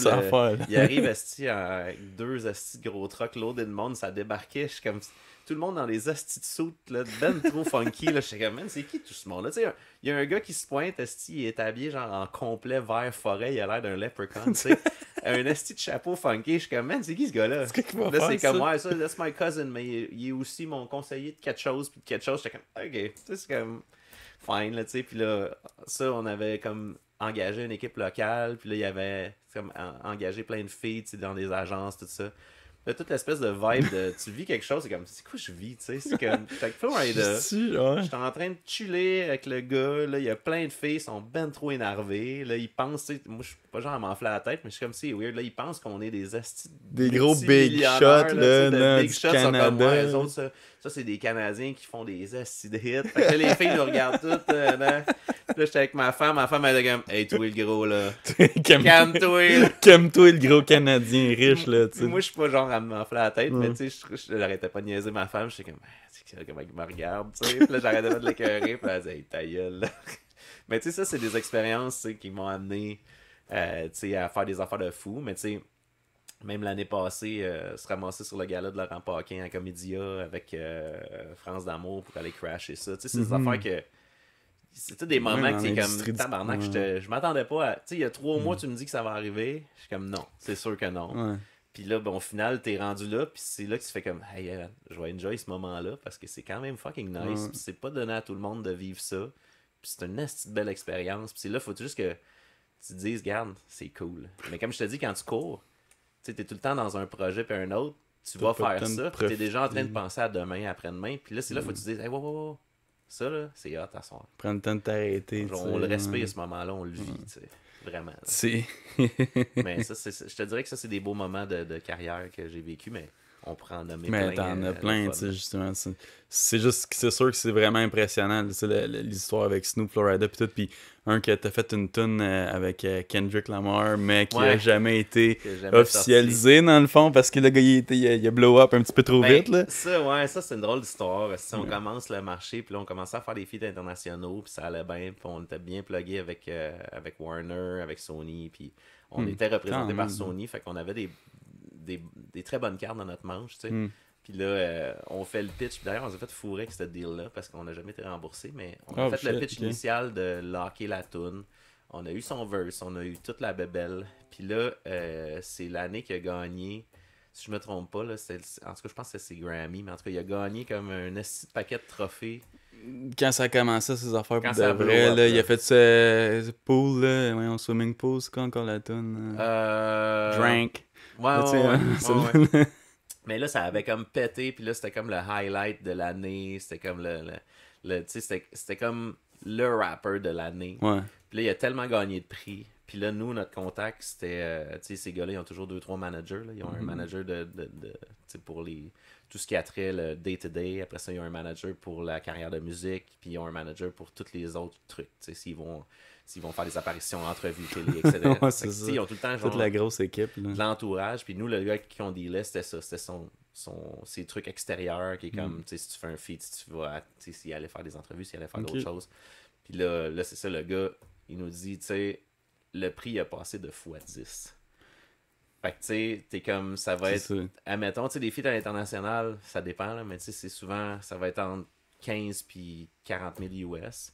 Il arrive avec deux astis de gros trucks loadés de monde, ça débarquait. Je suis comme. Tout le monde dans les astis de soutes, ben trop funky. Je suis comme, man, c'est qui tout ce monde-là? Il y a un gars qui se pointe, asti, il est habillé genre en complet vert forêt, il a l'air d'un leprechaun, tu sais. Un asti de chapeau funky, je suis comme, man, c'est qui ce gars-là? C'est comme, ouais, ça, that's my cousin, mais il est aussi mon conseiller de quelque chose, puis de quelque chose, j'étais comme, ok, c'est comme, fine, là, tu sais. Puis là, ça, on avait comme engagé une équipe locale, puis là, il y avait comme engagé plein de filles, tu sais, dans des agences, tout ça. Là, toute l'espèce de vibe de tu vis quelque chose, c'est comme c'est quoi je vis, tu sais, c'est comme fait que Flowrider, j'étais en train de chiller avec le gars, là, il y a plein de filles, ils sont ben trop énervés, là, ils pensent, tu sais, moi je suis pas genre à m'enfler la tête, mais je suis comme c'est weird, là, ils pensent qu'on est des astis des gros big shots, là, de big du shots, Canada. comme moi, eux autres, ça c'est des Canadiens qui font des astis de hits, fait que là, les filles nous regardent toutes, là, j'étais avec ma femme elle était comme hey toi le gros là, calme-toi le gros Canadien riche là, tu sais. Moi je suis pas genre à m'enfler la tête, mais tu sais je l'arrêtais pas de niaiser ma femme, j'étais comme c'est comment il me regarde, tu sais, puis là j'arrêtais pas de l'écœurer, puis elle disait hey ta gueule là. Mais tu sais ça c'est des expériences qui m'ont amené tu sais à faire des affaires de fou, mais tu sais même l'année passée, se ramasser sur le gala de Laurent Paquin à Comédia avec France d'amour pour aller crasher ça, tu sais c'est des affaires que c'est tous des moments que c'est comme tabarnak, je m'attendais pas à. Tu sais, il y a 3 mois, tu me dis que ça va arriver. Je suis comme non, c'est sûr que non. Ouais. Puis là, bon, au final, t'es rendu là, puis c'est là que tu fais comme hey, je vais enjoy ce moment-là parce que c'est quand même fucking nice. Puis c'est pas donné à tout le monde de vivre ça. Puis c'est une esti de belle expérience. Puis c'est là, faut juste que tu te dises, garde, c'est cool. Mais comme je te dis, quand tu cours, tu sais, t'es tout le temps dans un projet puis un autre, tu vas faire ça, puis t'es déjà en train de penser à demain, après-demain. Puis là, c'est là, faut que tu te dises, hey, wow. Ça, là, c'est hot à soir. Prends le temps de t'arrêter. On le respire, ce moment-là, on le vit, tu sais. Vraiment. C'est... Mais ça, je te dirais que ça, c'est des beaux moments de carrière que j'ai vécu, mais on pourrait en nommer mais plein. Mais t'en as plein, tu sais, justement. C'est juste que c'est sûr que c'est vraiment impressionnant, l'histoire avec Snoop, Florida, puis tout. Puis un que t'as fait une tune avec Kendrick Lamar, mais qui a jamais été officialisé sorti. Dans le fond, parce que le gars, il a blow up un petit peu trop vite, là. Ça, c'est une drôle d'histoire. Si on commence le marché, puis là, on commençait à faire des feats internationaux, puis ça allait bien, puis on était bien plugué avec Warner, avec Sony, puis on était représenté par Sony, fait qu'on avait des très bonnes cartes dans notre manche, tu sais. Puis là, on fait le pitch. D'ailleurs, on s'est fait fourrer avec ce deal-là parce qu'on n'a jamais été remboursé. Mais on a fait le pitch initial de locker la toune. On a eu son verse, on a eu toute la bébelle. Puis là, c'est l'année qu'il a gagné. Si je me trompe pas, là, en tout cas, je pense que c'est Grammy. Mais en tout cas, il a gagné comme un paquet de trophées. Quand ça a commencé, ces affaires pour de vrai, là, il a fait ce pool, là, voyons, swimming pool, c'est quoi encore la toune? Drank. Ouais. Mais là, ça avait comme pété, puis là, c'était comme le highlight de l'année, c'était comme tu sais, c'était comme le rapper de l'année. Ouais. Puis là, il a tellement gagné de prix. Puis là, nous, notre contact, c'était, tu sais, ces gars-là, ils ont toujours 2-3 managers, là. Ils ont un manager tu sais, pour tout ce qui a trait le day-to-day. Après ça, ils ont un manager pour la carrière de musique, puis ils ont un manager pour tous les autres trucs, tu sais, s'ils vont faire des apparitions, entrevues, télé, etc. Ouais, c'est ça. Ils ont tout le temps genre, toute la grosse équipe. Là. De l'entourage. Puis nous, le gars qui on dealait, c'était ça. C'était ses trucs extérieurs qui est comme, tu sais, si tu fais un feat, si tu vas, tu sais, s'il allait faire des entrevues, s'il allait faire d'autres choses. Puis là, c'est ça, le gars, il nous dit, tu sais, le prix a passé de x10. Fait que, tu sais, t'es comme, ça va être, admettons, tu sais, des feats à l'international, ça dépend, là, mais tu sais, c'est souvent, ça va être entre 15 puis 40 000 US.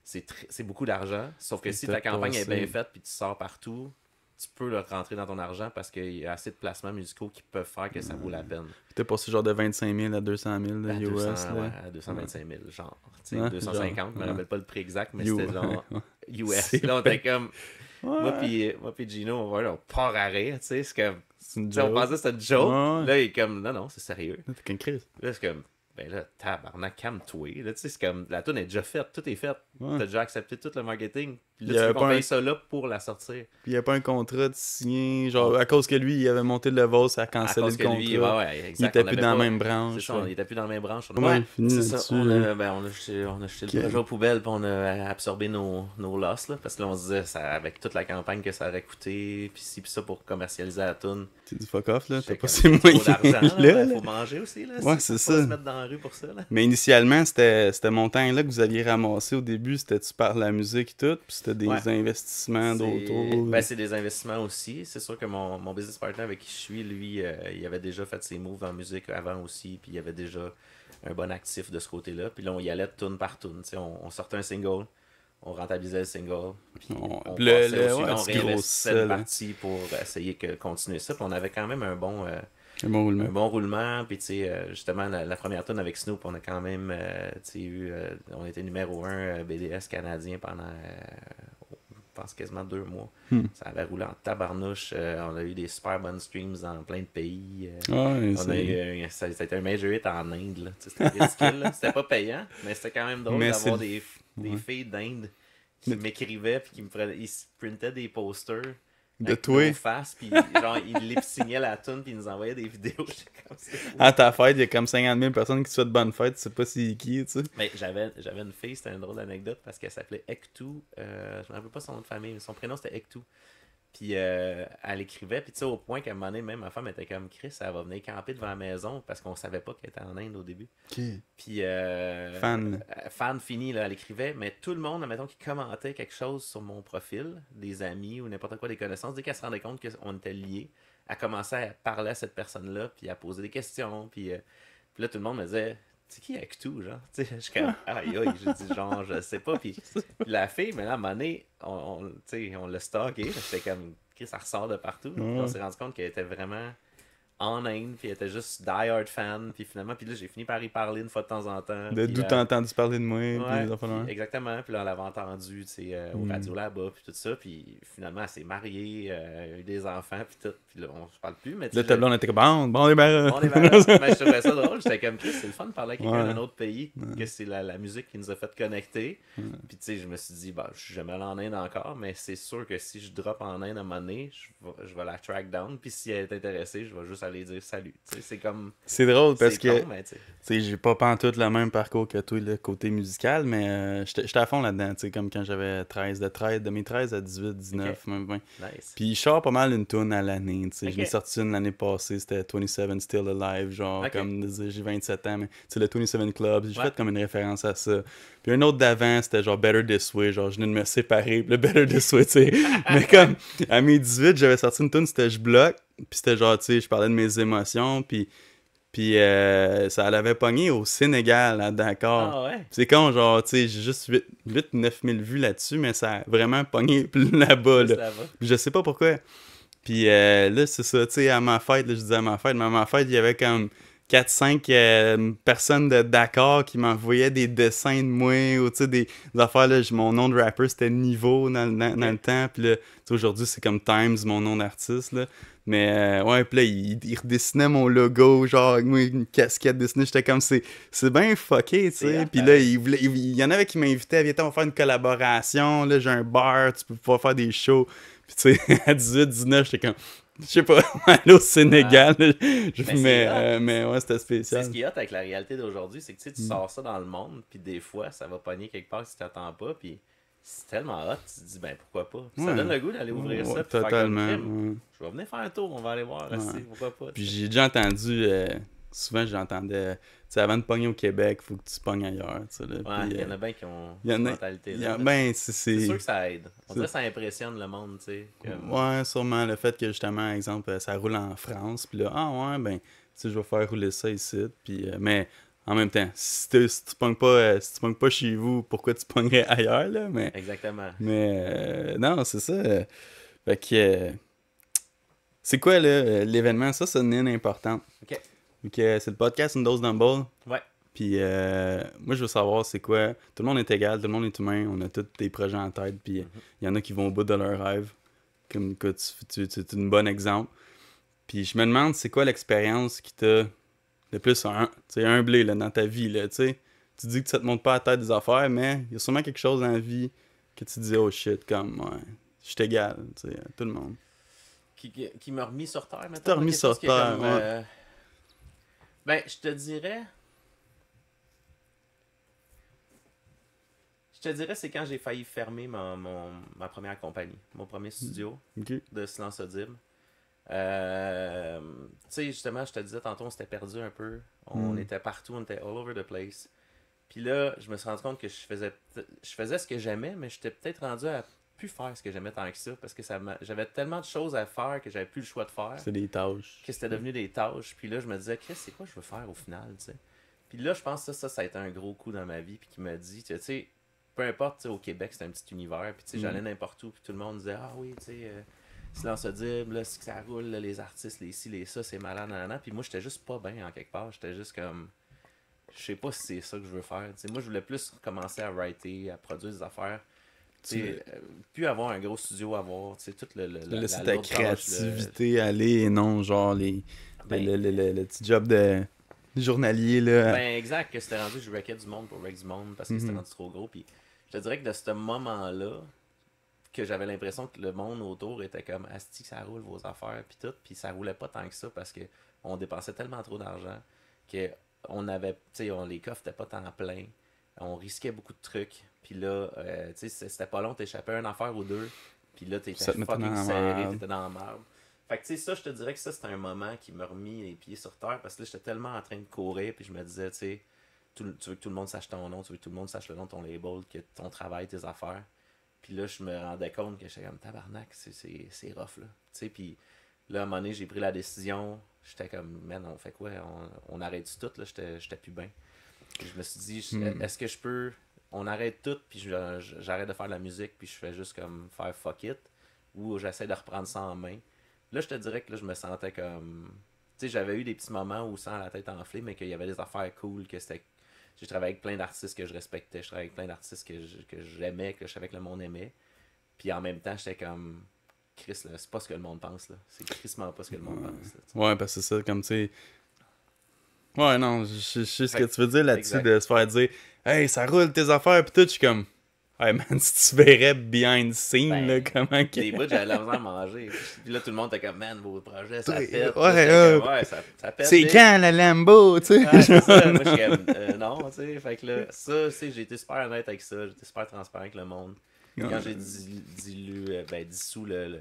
C'est beaucoup d'argent, sauf que si ta campagne est bien faite puis tu sors partout, tu peux le rentrer dans ton argent parce qu'il y a assez de placements musicaux qui peuvent faire que ça vaut la peine. T'es passé genre de 25 000 à 200 000 de US. 200, ouais, à 225 000, genre. Tu sais, 250, je me rappelle pas le prix exact, mais c'était genre US. Là, on était comme... Moi pis Gino, on part à rire, tu sais, c'est comme... On pensait que c'était une joke. Là, il est comme, non, c'est sérieux. T'es qu'une crise. Là, c'est comme... Ben là, tabarnak, calme-toi. Là, tu sais, c'est comme, la tune est déjà faite, tout est fait. T'as déjà accepté tout le marketing. Puis là, tu veux qu'on paye ça là pour la sortir. Puis il n'y a pas un contrat de signer, genre, à cause que lui, il avait monté le level, ça a cancellé le contrat. Lui, exact, il était plus dans la même branche. C'est ça, on était plus dans la même branche. C'est ça, on a jeté le projet aux poubelles, puis on a absorbé nos losses, là, parce que là, on se disait, avec toute la campagne que ça aurait coûté, puis ci, puis ça pour commercialiser la tune. C'est du fuck off, là. T'as pas ces moyens là. Faut manger aussi, là. Ouais, c'est ça. Faut pas se mettre dans la rue pour ça, là. Mais initialement, c'était montant-là que vous aviez ramassé au début, c'était-tu par la musique et tout, puis c'était des investissements d'auto. Ben, c'est des investissements aussi. C'est sûr que mon business partner avec qui je suis, lui, il avait déjà fait ses moves en musique avant aussi, puis il avait déjà un bon actif de ce côté-là. Puis là, on y allait de tune par tune. On sortait un single, on rentabilisait le single, puis on passait on réinvestissait une partie pour essayer de continuer ça. Puis on avait quand même un bon roulement. Puis tu sais, justement, la première tune avec Snoop, on a quand même on était numéro 1 BDS canadien pendant je pense quasiment 2 mois. Ça avait roulé en tabarnouche. On a eu des super bonnes streams dans plein de pays. Ça a été un major hit en Inde. C'était ridicule. C'était pas payant, mais c'était quand même drôle d'avoir des filles d'Inde qui m'écrivaient puis ils printaient des posters de toi face, puis genre ils lip-signaient la tune puis ils nous envoyaient des vidéos. À ta fête, il y a comme 50 000 personnes qui te souhaitent bonne fête, tu sais pas c'est qui, tu sais. Mais j'avais une fille, c'était une drôle d'anecdote parce qu'elle s'appelait Ektu, je me rappelle pas son nom de famille, mais son prénom c'était Ektu. Puis elle écrivait, puis tu sais, au point qu'à un moment donné, même ma femme était comme Chris, elle va venir camper devant la maison parce qu'on savait pas qu'elle était en Inde au début. Okay. Puis fan fini, là, elle écrivait, mais tout le monde, admettons, qui commentait quelque chose sur mon profil, des amis ou n'importe quoi, des connaissances, dès qu'elle se rendait compte qu'on était liés, elle commençait à parler à cette personne-là, puis à poser des questions, puis là, tout le monde me disait. C'est qui Ektu, genre? Tu sais, je suis comme, aïe, j'ai dit, genre, je sais pas. Puis la fille, mais là, à un moment donné, on l'a stalké. C'était comme, ça ressort de partout. Puis on s'est rendu compte qu'elle était vraiment en Inde, puis elle était juste die-hard fan. Puis finalement, puis là, j'ai fini par y parler une fois de temps en temps. D'où t'as entendu parler de moi. Puis exactement. Puis là, on l'avait entendu, tu sais, au radio là-bas, puis tout ça. Puis finalement, elle s'est mariée, elle a eu des enfants, puis tout. Puis là, on se parle plus. Mais le tableau, on était comme, bon débarras. Mais je trouvais ça drôle. J'étais comme, c'est le fun de parler à quelqu'un d'un autre pays, que c'est la musique qui nous a fait connecter. Puis tu sais, je me suis dit, je suis jamais allé en Inde encore, mais c'est sûr que si je drop en Inde à un moment donné, je vais la track down. Puis si elle est intéressée, je vais juste aller dire salut. C'est comme. C'est drôle parce que j'ai pas pantoute le même parcours que toi, le côté musical, mais j'étais à fond là-dedans, comme quand j'avais 13, de mes 13 à 18, 19, même 20. Nice. Puis je sors pas mal une tune à l'année, je l'ai sorti une l'année passée, c'était 27 Still Alive, genre comme j'ai 27 ans, mais c'est le 27 Club, j'ai fait comme une référence à ça. Puis un autre d'avant, c'était genre Better This Way, genre je venais de me séparer, le Better This Way, tu sais. Mais comme à mes 18, j'avais sorti une tune, c'était Je bloque. Puis c'était genre, tu sais, je parlais de mes émotions, puis ça l'avait pogné au Sénégal, à Dakar. Ah ouais? C'est con, genre, tu sais, j'ai juste 8-9 000 vues là-dessus, mais ça a vraiment pogné là-bas, là. Je sais pas pourquoi. Puis là, c'est ça, tu sais, à ma fête, là, je disais à ma fête, mais à ma fête, il y avait comme 4-5 personnes de Dakar qui m'envoyaient des dessins de moi, ou tu sais, des affaires, là, mon nom de rapper, c'était Niveau dans le temps, puis là, aujourd'hui, c'est comme Times, mon nom d'artiste, là. Mais ouais, puis là, il redessinait mon logo, genre, avec moi, une casquette dessinée. J'étais comme, c'est bien fucké, tu sais. Puis là, il y en avait qui m'invitaient, viens, on va faire une collaboration. Là, j'ai un bar, tu peux pouvoir faire des shows. Puis tu sais, à 18, 19, j'étais comme, je sais pas, aller au Sénégal. Mais ouais, c'était spécial. C'est ce qui est hot avec la réalité d'aujourd'hui, c'est que tu sors ça dans le monde, puis des fois, ça va pogner quelque part si tu t'attends pas, puis c'est tellement hot, tu te dis, ben pourquoi pas. Ça donne le goût d'aller ouvrir ça. Puis totalement. faire comme, je vais venir faire un tour, on va aller voir, pourquoi pas. Puis j'ai déjà entendu souvent j'entendais, tu sais, avant de pogner au Québec, faut que tu pognes ailleurs, tu sais, là. Ouais, Puis, il y en a bien qui ont il y en cette a, mentalité-là. ben, C'est sûr que ça aide. On c'est- dirait que ça impressionne le monde, tu sais. Ouais, sûrement le fait que justement, exemple, ça roule en France, puis là, ah ouais, ben, tu sais, je vais faire rouler ça ici, puis, mais en même temps, si tu pognes pas, si tu pognes pas chez vous, pourquoi tu pognerais ailleurs, là, Exactement. mais non, c'est ça, fait que, c'est quoi, là, l'événement, ça, c'est une importante, Ok. donc, c'est le podcast Une dose d'Humble, Ouais. puis moi, je veux savoir, c'est quoi, tout le monde est égal, tout le monde est humain, on a tous des projets en tête, puis il y en a qui vont au bout de leur rêve, comme que tu es un bon exemple. Puis je me demande, c'est quoi l'expérience qui t'a le plus humblé là, dans ta vie, là, tu sais. Tu dis que ça te monte pas à la tête des affaires, mais il y a sûrement quelque chose dans la vie que tu dis, oh shit, comme, ouais, je t'égale, tu sais, à tout le monde. Qui m'a remis sur terre, maintenant. T'as remis sur terre, ouais. Ben, je te dirais... Je te dirais, c'est quand j'ai failli fermer ma première compagnie, mon premier studio Ok. de silence audible. Tu sais, justement, je te disais tantôt, on s'était perdu un peu. On était partout, on était all over the place. Puis là, je me suis rendu compte que je faisais ce que j'aimais, mais j'étais peut-être rendu à plus faire ce que j'aimais tant que ça, parce que j'avais tellement de choses à faire que j'avais plus le choix de faire, C'est des tâches. que c'était devenu des tâches. Puis là, je me disais, Chris, c'est quoi je veux faire au final, tu sais. Puis là, je pense que ça a été un gros coup dans ma vie, puis qui m'a dit, tu sais, peu importe, tu sais, au Québec, c'était un petit univers, puis tu sais, j'allais n'importe où, puis tout le monde disait, ah oui, tu sais, silence audible, là, c'est que ça roule, là, les artistes, les ci, les ça, c'est malade, nanana. Puis moi, j'étais juste pas bien en quelque part, j'étais juste comme, je sais pas si c'est ça que je veux faire. Tu sais, moi, je voulais plus commencer à writer, à produire des affaires. Tu sais, plus avoir un gros studio, avoir, tu sais, toute Laisser ta lourde tâche, créativité aller et non, genre, Ben- le petit job de journalier, là. Ben, exact, que c'était rendu, je wreckais du monde pour wreck du monde parce que c'était rendu trop gros. Puis je te dirais que de ce moment-là, que j'avais l'impression que le monde autour était comme asti, ça roule vos affaires, puis tout. Puis ça roulait pas tant que ça parce que on dépensait tellement trop d'argent que on avait, tu sais, les coffres étaient pas tant pleins. On risquait beaucoup de trucs. Puis là, tu sais, c'était pas long, t'échappais une affaire ou deux. Puis là, t'étais Ça te mettait fucking dans la serré, merde. t'étais dans la merde. Fait que tu sais, ça, je te dirais que ça, c'était un moment qui m'a remis les pieds sur terre parce que là, j'étais tellement en train de courir. Puis je me disais, tu sais, tu veux que tout le monde sache ton nom, tu veux que tout le monde sache le nom de ton label, que ton travail, tes affaires. Puis là, je me rendais compte que j'étais comme tabarnak, c'est rough, là. Tu sais, puis là, à un moment donné, j'ai pris la décision. J'étais comme, man, on fait quoi? On arrête tout, là, j'étais plus bien. Puis je me suis dit, est-ce que je peux. On arrête tout, puis j'arrête de faire de la musique, puis je fais juste comme faire fuck it, ou j'essaie de reprendre ça en main. Là, je te dirais que là, je me sentais comme. Tu sais, j'avais eu des petits moments où sans la tête enflée, mais qu'il y avait des affaires cool, que c'était. J'ai travaillé avec plein d'artistes que je respectais, je travaillais avec plein d'artistes que j'aimais, que je savais que le monde aimait. Puis en même temps, j'étais comme. Chris, là, c'est pas ce que le monde pense, là. C'est crissement pas ce que le monde pense, là. Ouais, parce que c'est ça, comme tu sais. Ouais, non, je sais ce que Fait- tu veux dire là-dessus, exact. de se faire dire, hey, ça roule tes affaires, pis tout, je suis comme, hey man, si tu verrais behind the scene, Ben, là, comment que. Des bouts, j'avais la misère à manger. Puis là, tout le monde était comme, man, vos projets, ça Ouais, pète. ouais, Là, j'étais comme, ouais. ouais, ça pète. C'est big. quand la Lambo, tu sais? Ouais, c'est ça. Moi, je suis comme, non, tu sais. Fait que là, ça, tu sais, j'ai été super honnête avec ça. J'ai été super transparent avec le monde. Quand j'ai dissous le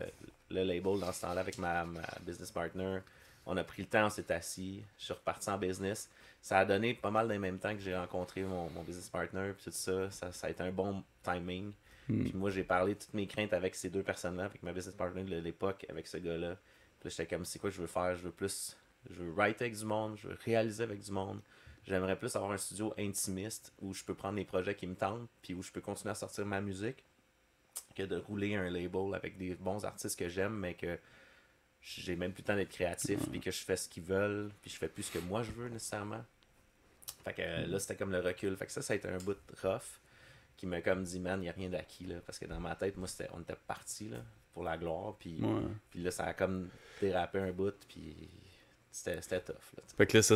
label dans ce temps-là avec ma business partner, on a pris le temps, on s'est assis, je suis reparti en business. Ça a donné pas mal dans le même temps que j'ai rencontré mon business partner, puis tout ça. Ça a été un bon timing. Puis moi, j'ai parlé de toutes mes craintes avec ces deux personnes-là, avec ma business partner de l'époque, avec ce gars-là. Puis là, j'étais comme, c'est quoi que je veux faire? Je veux writer avec du monde, je veux réaliser avec du monde. J'aimerais plus avoir un studio intimiste où je peux prendre les projets qui me tentent, puis où je peux continuer à sortir ma musique, que de rouler un label avec des bons artistes que j'aime, mais que j'ai même plus le temps d'être créatif, puis que je fais ce qu'ils veulent, puis je fais plus ce que moi je veux nécessairement. Fait que là, c'était comme le recul. Fait que ça a été un bout rough qui m'a comme dit, man, il n'y a rien d'acquis, là. Parce que dans ma tête, moi, on était partis, là, pour la gloire, puis là, ça a comme dérapé un bout, puis c'était tough, là. Fait que là, ça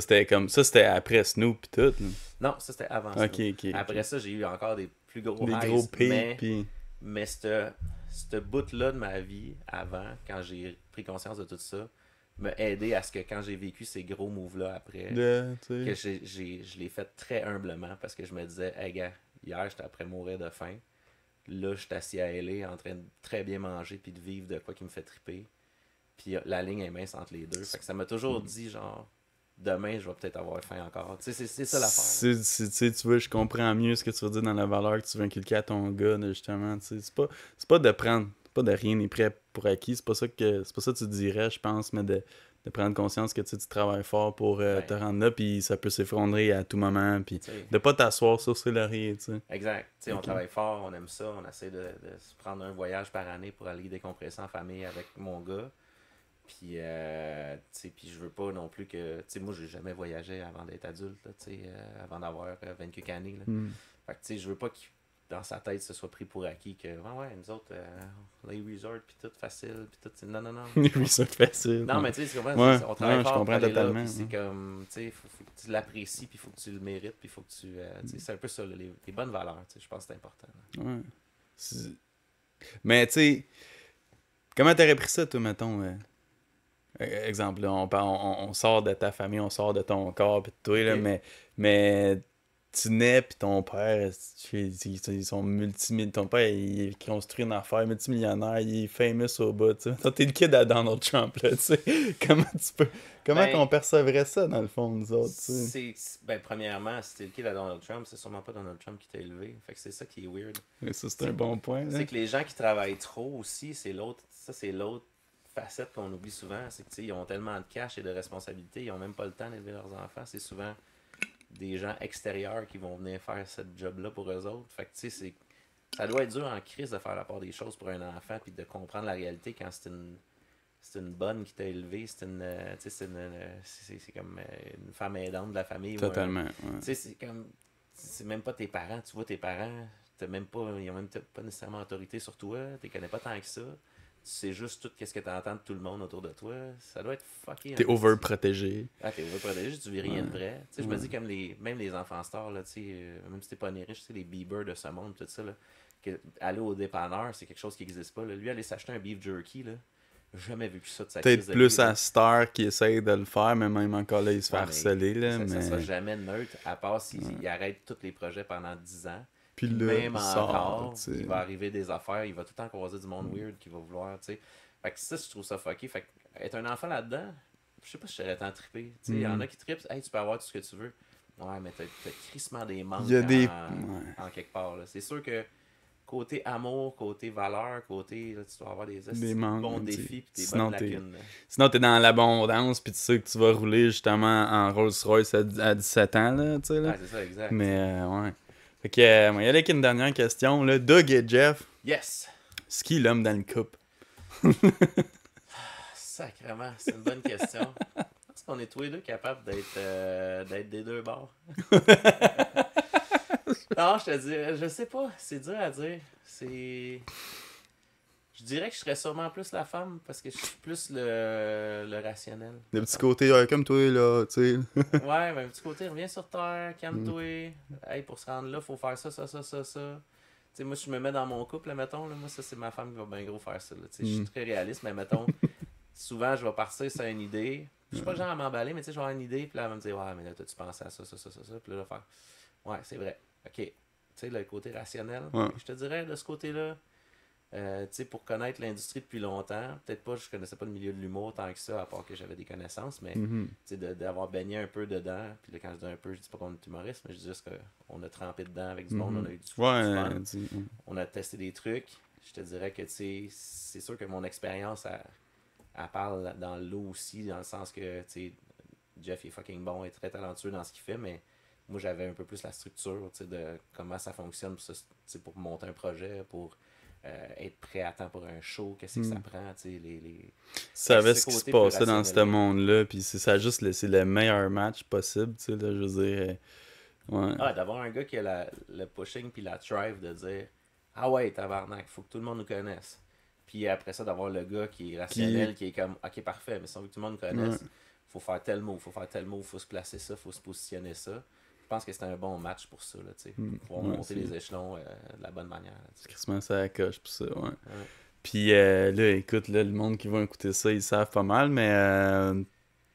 c'était après Snoop pis tout, là. Non, ça, c'était avant Ok, Snoop. ok. Après ça, j'ai eu encore des plus gros Des highs, gros mais... pics, pis. Mais ce bout-là de ma vie, avant, quand j'ai pris conscience de tout ça, m'a aidé à ce que quand j'ai vécu ces gros moves-là après, Là, tu que sais. je l'ai fait très humblement parce que je me disais, hey gars, hier j'étais après mourir de faim. Là, je suis assis à LA en train de très bien manger puis de vivre de quoi qui me fait triper. Puis la ligne est mince entre les deux. Fait que ça m'a toujours dit, genre, demain, je vais peut-être avoir faim encore. Tu sais, c'est ça l'affaire. Tu vois, je comprends mieux ce que tu veux dire dans la valeur que tu veux inculquer à ton gars, là, justement. Tu sais, c'est pas de prendre, c'est pas de rien n'est prêt pour acquis. C'est pas ça que tu dirais, je pense, mais de prendre conscience que tu travailles fort pour te rendre là, puis ça peut s'effondrer à tout moment, puis de pas t'asseoir sur ses lauriers, tu sais. Exact. On travaille fort, on aime ça, on essaie de se prendre un voyage par année pour aller décompresser en famille avec mon gars. Puis, puis je veux pas non plus que... moi, j'ai jamais voyagé avant d'être adulte, là, avant d'avoir 20 quelques années. Là. Fait que, je veux pas que dans sa tête, ce soit pris pour acquis que, nous autres, les resorts, puis tout facile, puis tout... Non. Les resorts faciles. Non, mais tu sais, c'est comme on travaille fort pour aller là, puis c'est comme, tu sais, faut que tu l'apprécies, puis il faut que tu le mérites, puis il faut que tu... c'est un peu ça, là, les bonnes valeurs, je pense que c'est important. Ouais. Mais, tu sais, comment t'aurais pris ça, toi, mettons... exemple, là, on sort de ta famille, on sort de ton corps, pis de toi, là, mais tu nais, pis ton père, ils sont ton père, il construit une affaire multimillionnaire, il est famous au bout, tu sais. Toi, t'es le kid à Donald Trump, là, tu sais. Comment qu'on percevrait ça, dans le fond, nous autres, tu sais? Premièrement, si t'es le kid à Donald Trump, c'est sûrement pas Donald Trump qui t'a élevé. Fait que c'est ça qui est weird. Mais ça, c'est un bon point, là. C'est que les gens qui travaillent trop aussi, c'est l'autre facette qu'on oublie souvent, c'est que ils ont tellement de cash et de responsabilités, ils ont même pas le temps d'élever leurs enfants. C'est souvent des gens extérieurs qui vont venir faire ce job-là pour eux autres. Fait que ça doit être dur en crise de faire la part des choses pour un enfant puis de comprendre la réalité quand c'est une bonne qui t'a élevé, c'est comme une femme aidante de la famille. Totalement. C'est comme c'est même pas tes parents, tu vois tes parents, ils ont même pas nécessairement autorité sur toi, tu les connais pas tant que ça. C'est juste tout ce que tu entends de tout le monde autour de toi. Ça doit être fucké. T'es overprotégé. T'es overprotégé, tu vis rien de vrai. Je me dis comme même les enfants stars, là, même si t'es pas né riche, les Bieber de ce monde, tout ça, là, aller au dépanneur, c'est quelque chose qui n'existe pas. Là. Lui, aller s'acheter un beef jerky, là, jamais vu ça de sa peut-être de plus vie, à Star qui essaye de le faire, mais même encore là, il se fait harceler. Là, ça sera jamais neutre, à part s'il arrête tous les projets pendant 10 ans. Puis là, même encore, il va arriver des affaires, il va tout le temps croiser du monde weird qui va vouloir, tu sais. Fait que ça, je trouve ça fucké. Fait que être un enfant là-dedans, je sais pas si je serais tant trippé. Tu sais, il y en a qui trippent, hey, tu peux avoir tout ce que tu veux. Ouais, mais t'as crissement des manques en quelque part. Là. C'est sûr que côté amour, côté valeur, côté, là, tu dois avoir des bons défis puis des bonnes lacunes. Sinon, t'es dans l'abondance puis tu sais que tu vas rouler justement en Rolls-Royce à 17 ans, là, tu sais. Là. Ouais, c'est ça, exact. Mais, ouais. Fait que, il y a avec une dernière question, là. Doug et Jeff. Yes! C'est qui l'homme dans le couple? Sacrément, c'est une bonne question. Est-ce qu'on est tous les deux capables d'être des deux bords? Non, je te dis, je sais pas. C'est dur à dire. Je dirais que je serais sûrement plus la femme parce que je suis plus le rationnel. Le petit côté comme toi, là, tu sais. Ouais, mais un petit côté, reviens sur terre, calme-toi. Hey, pour se rendre là, faut faire ça. Tu sais, moi, je me mets dans mon couple, là, mettons, là, moi, ça, c'est ma femme qui va bien gros faire ça. Je suis très réaliste, mais mettons, souvent, je vais partir sur une idée. Je suis pas le genre à m'emballer, mais tu sais, je vais avoir une idée, puis là, elle va me dire, ouais, mais là, t'as-tu pensé à ça, puis là, je vais faire, ouais, c'est vrai, ok. Tu sais, le côté rationnel. Je te dirais, de ce côté-là, tu sais, pour connaître l'industrie depuis longtemps, peut-être pas, je connaissais pas le milieu de l'humour tant que ça, à part que j'avais des connaissances, mais tu sais, d'avoir baigné un peu dedans, puis là, quand je dis un peu, je dis pas qu'on est humoriste, mais je dis juste qu'on a trempé dedans avec du monde, on a eu du fun, on a testé des trucs. Je te dirais que, tu sais, c'est sûr que mon expérience, elle parle dans l'eau aussi, dans le sens que, tu sais, Jeff est fucking bon, est très talentueux dans ce qu'il fait, mais moi, j'avais un peu plus la structure, tu sais, de comment ça fonctionne pour monter un projet, pour être prêt à temps pour un show, qu'est-ce que ça prend, tu sais, Tu savais ce qui se passait dans ce monde-là, puis ça a juste laissé le meilleur match possible, tu sais, là, je veux dire, ouais. Ah, d'avoir un gars qui a le pushing puis la drive de dire « Ah ouais, tabarnak, faut que tout le monde nous connaisse. » Puis après ça, d'avoir le gars qui est rationnel, qui est comme « Ok, parfait, mais si on veut que tout le monde nous connaisse, faut faire tel mot, faut se placer ça, faut se positionner ça. » Je pense que c'était un bon match pour ça, là, tu sais. Pour monter les échelons de la bonne manière. Crissement, ça coche pour ça, ouais. Puis là, écoute, là, le monde qui va écouter ça, ils savent pas mal, mais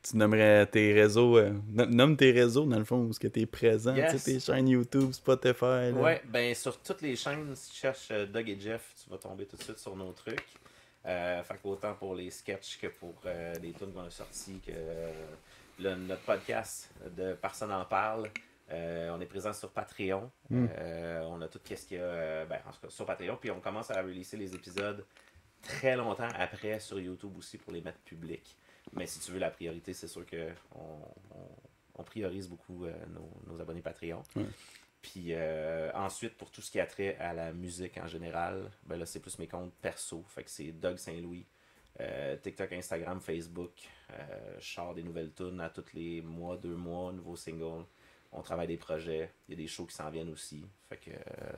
tu nommerais tes réseaux, nomme tes réseaux, dans le fond, où est-ce que t'es présent, tu sais, tes chaînes YouTube, Spotify, là. Ouais, ben sur toutes les chaînes, si tu cherches Doug et Jeff, tu vas tomber tout de suite sur nos trucs. Fait qu'autant pour les sketchs que pour les tunes qu'on a sortis, que notre podcast de Personne en parle. On est présent sur Patreon. On a tout ce qu'il y a en tout cas, sur Patreon. Puis on commence à releaser les épisodes très longtemps après sur YouTube aussi pour les mettre publics. Mais si tu veux la priorité, c'est sûr qu'on priorise beaucoup nos abonnés Patreon. Puis ensuite, pour tout ce qui a trait à la musique en général, ben là, c'est plus mes comptes perso. Fait que c'est Doug Saint-Louis. TikTok, Instagram, Facebook. Je sors des nouvelles tunes à tous les mois, 2 mois, nouveaux singles. On travaille des projets. Il y a des shows qui s'en viennent aussi. Fait que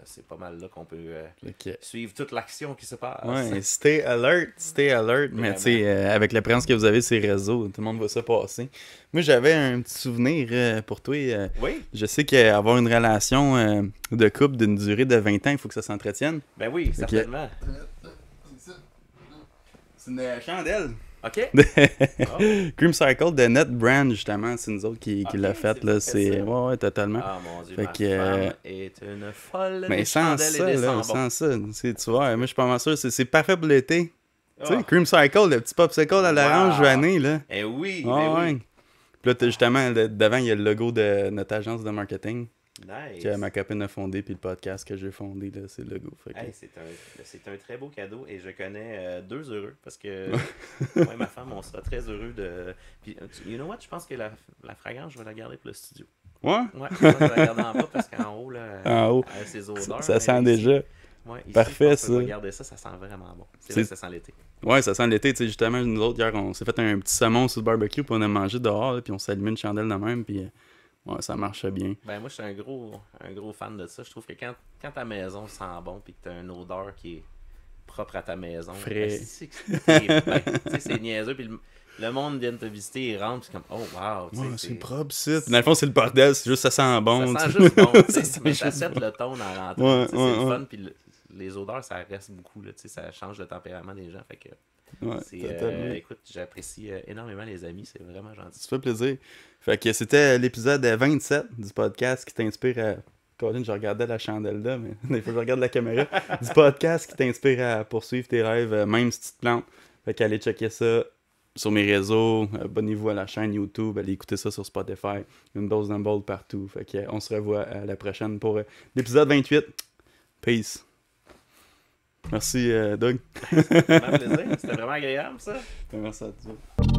c'est pas mal là qu'on peut suivre toute l'action qui se passe. Ouais, stay alert. Mais tu sais, avec la présence que vous avez sur les réseaux, tout le monde voit ça passer. Moi, j'avais un petit souvenir pour toi. Oui. Je sais qu'avoir une relation de couple d'une durée de 20 ans, il faut que ça s'entretienne. Ben oui, certainement. C'est une chandelle. OK. Cream Cycle de Net Brand, justement, c'est nous autres qui l'a fait. Là. C'est... Ouais, totalement. Ah mon Dieu, fait ma femme est une folle. Mais sans ça, là, sans ça, tu vois, moi je suis pas mal sûr, c'est parfait pour l'été. Tu sais, Cream Cycle, le petit popsicle à l'orange vanille, là. Eh oui, oui. Puis là, justement, justement, devant, il y a le logo de notre agence de marketing. Nice. Que ma copine a fondé, puis le podcast que j'ai fondé, là, c'est le logo. Fait que... Hey, c'est un très beau cadeau et je connais 2 heureux parce que moi et ma femme, on sera très heureux de. Puis, you know what? Je pense que la fragrance, je vais la garder pour le studio. Ouais? Ouais, je vais la garder en bas parce qu'en haut, là, en haut, avec ses odeurs. Ça sent ici, déjà. Ouais, ici, parfait, ça. Je vais garder ça, ça sent vraiment bon. C'est vrai que ça sent l'été. Ouais, ça sent l'été. Tu sais, justement, nous autres, hier, on s'est fait un petit saumon sur le barbecue, puis on a mangé dehors, là, puis on s'est allumé une chandelle de même, puis. Ouais, ça marchait bien. Ben moi, je suis un gros fan de ça. Je trouve que quand ta maison sent bon puis que tu as une odeur qui est propre à ta maison, frais. C'est niaiseux. Puis le monde vient te visiter, il rentre, c'est comme oh wow. Ouais, c'est propre, ça. Dans le fond, c'est le bordel, c'est juste ça sent bon. Ça sent juste bon. Mais ça set le ton en rentrant. C'est le fun. Puis les odeurs, ça reste beaucoup. Là, ça change le tempérament des gens. Fait que. Écoute, j'apprécie énormément les amis, c'est vraiment gentil. Ça fait plaisir. Fait que c'était l'épisode 27 du podcast qui t'inspire à... Colin, je regardais la chandelle là, mais il faut que je regarde la caméra. Du podcast qui t'inspire à poursuivre tes rêves, même si tu te plantes. Fait qu'allez checker ça sur mes réseaux, abonnez-vous à la chaîne YouTube, allez écouter ça sur Spotify. Une dose d'Umble partout. Fait que on se revoit à la prochaine pour l'épisode 28. Peace. Merci, Doug. C'était vraiment plaisir. C'était vraiment agréable, ça. Merci à toi.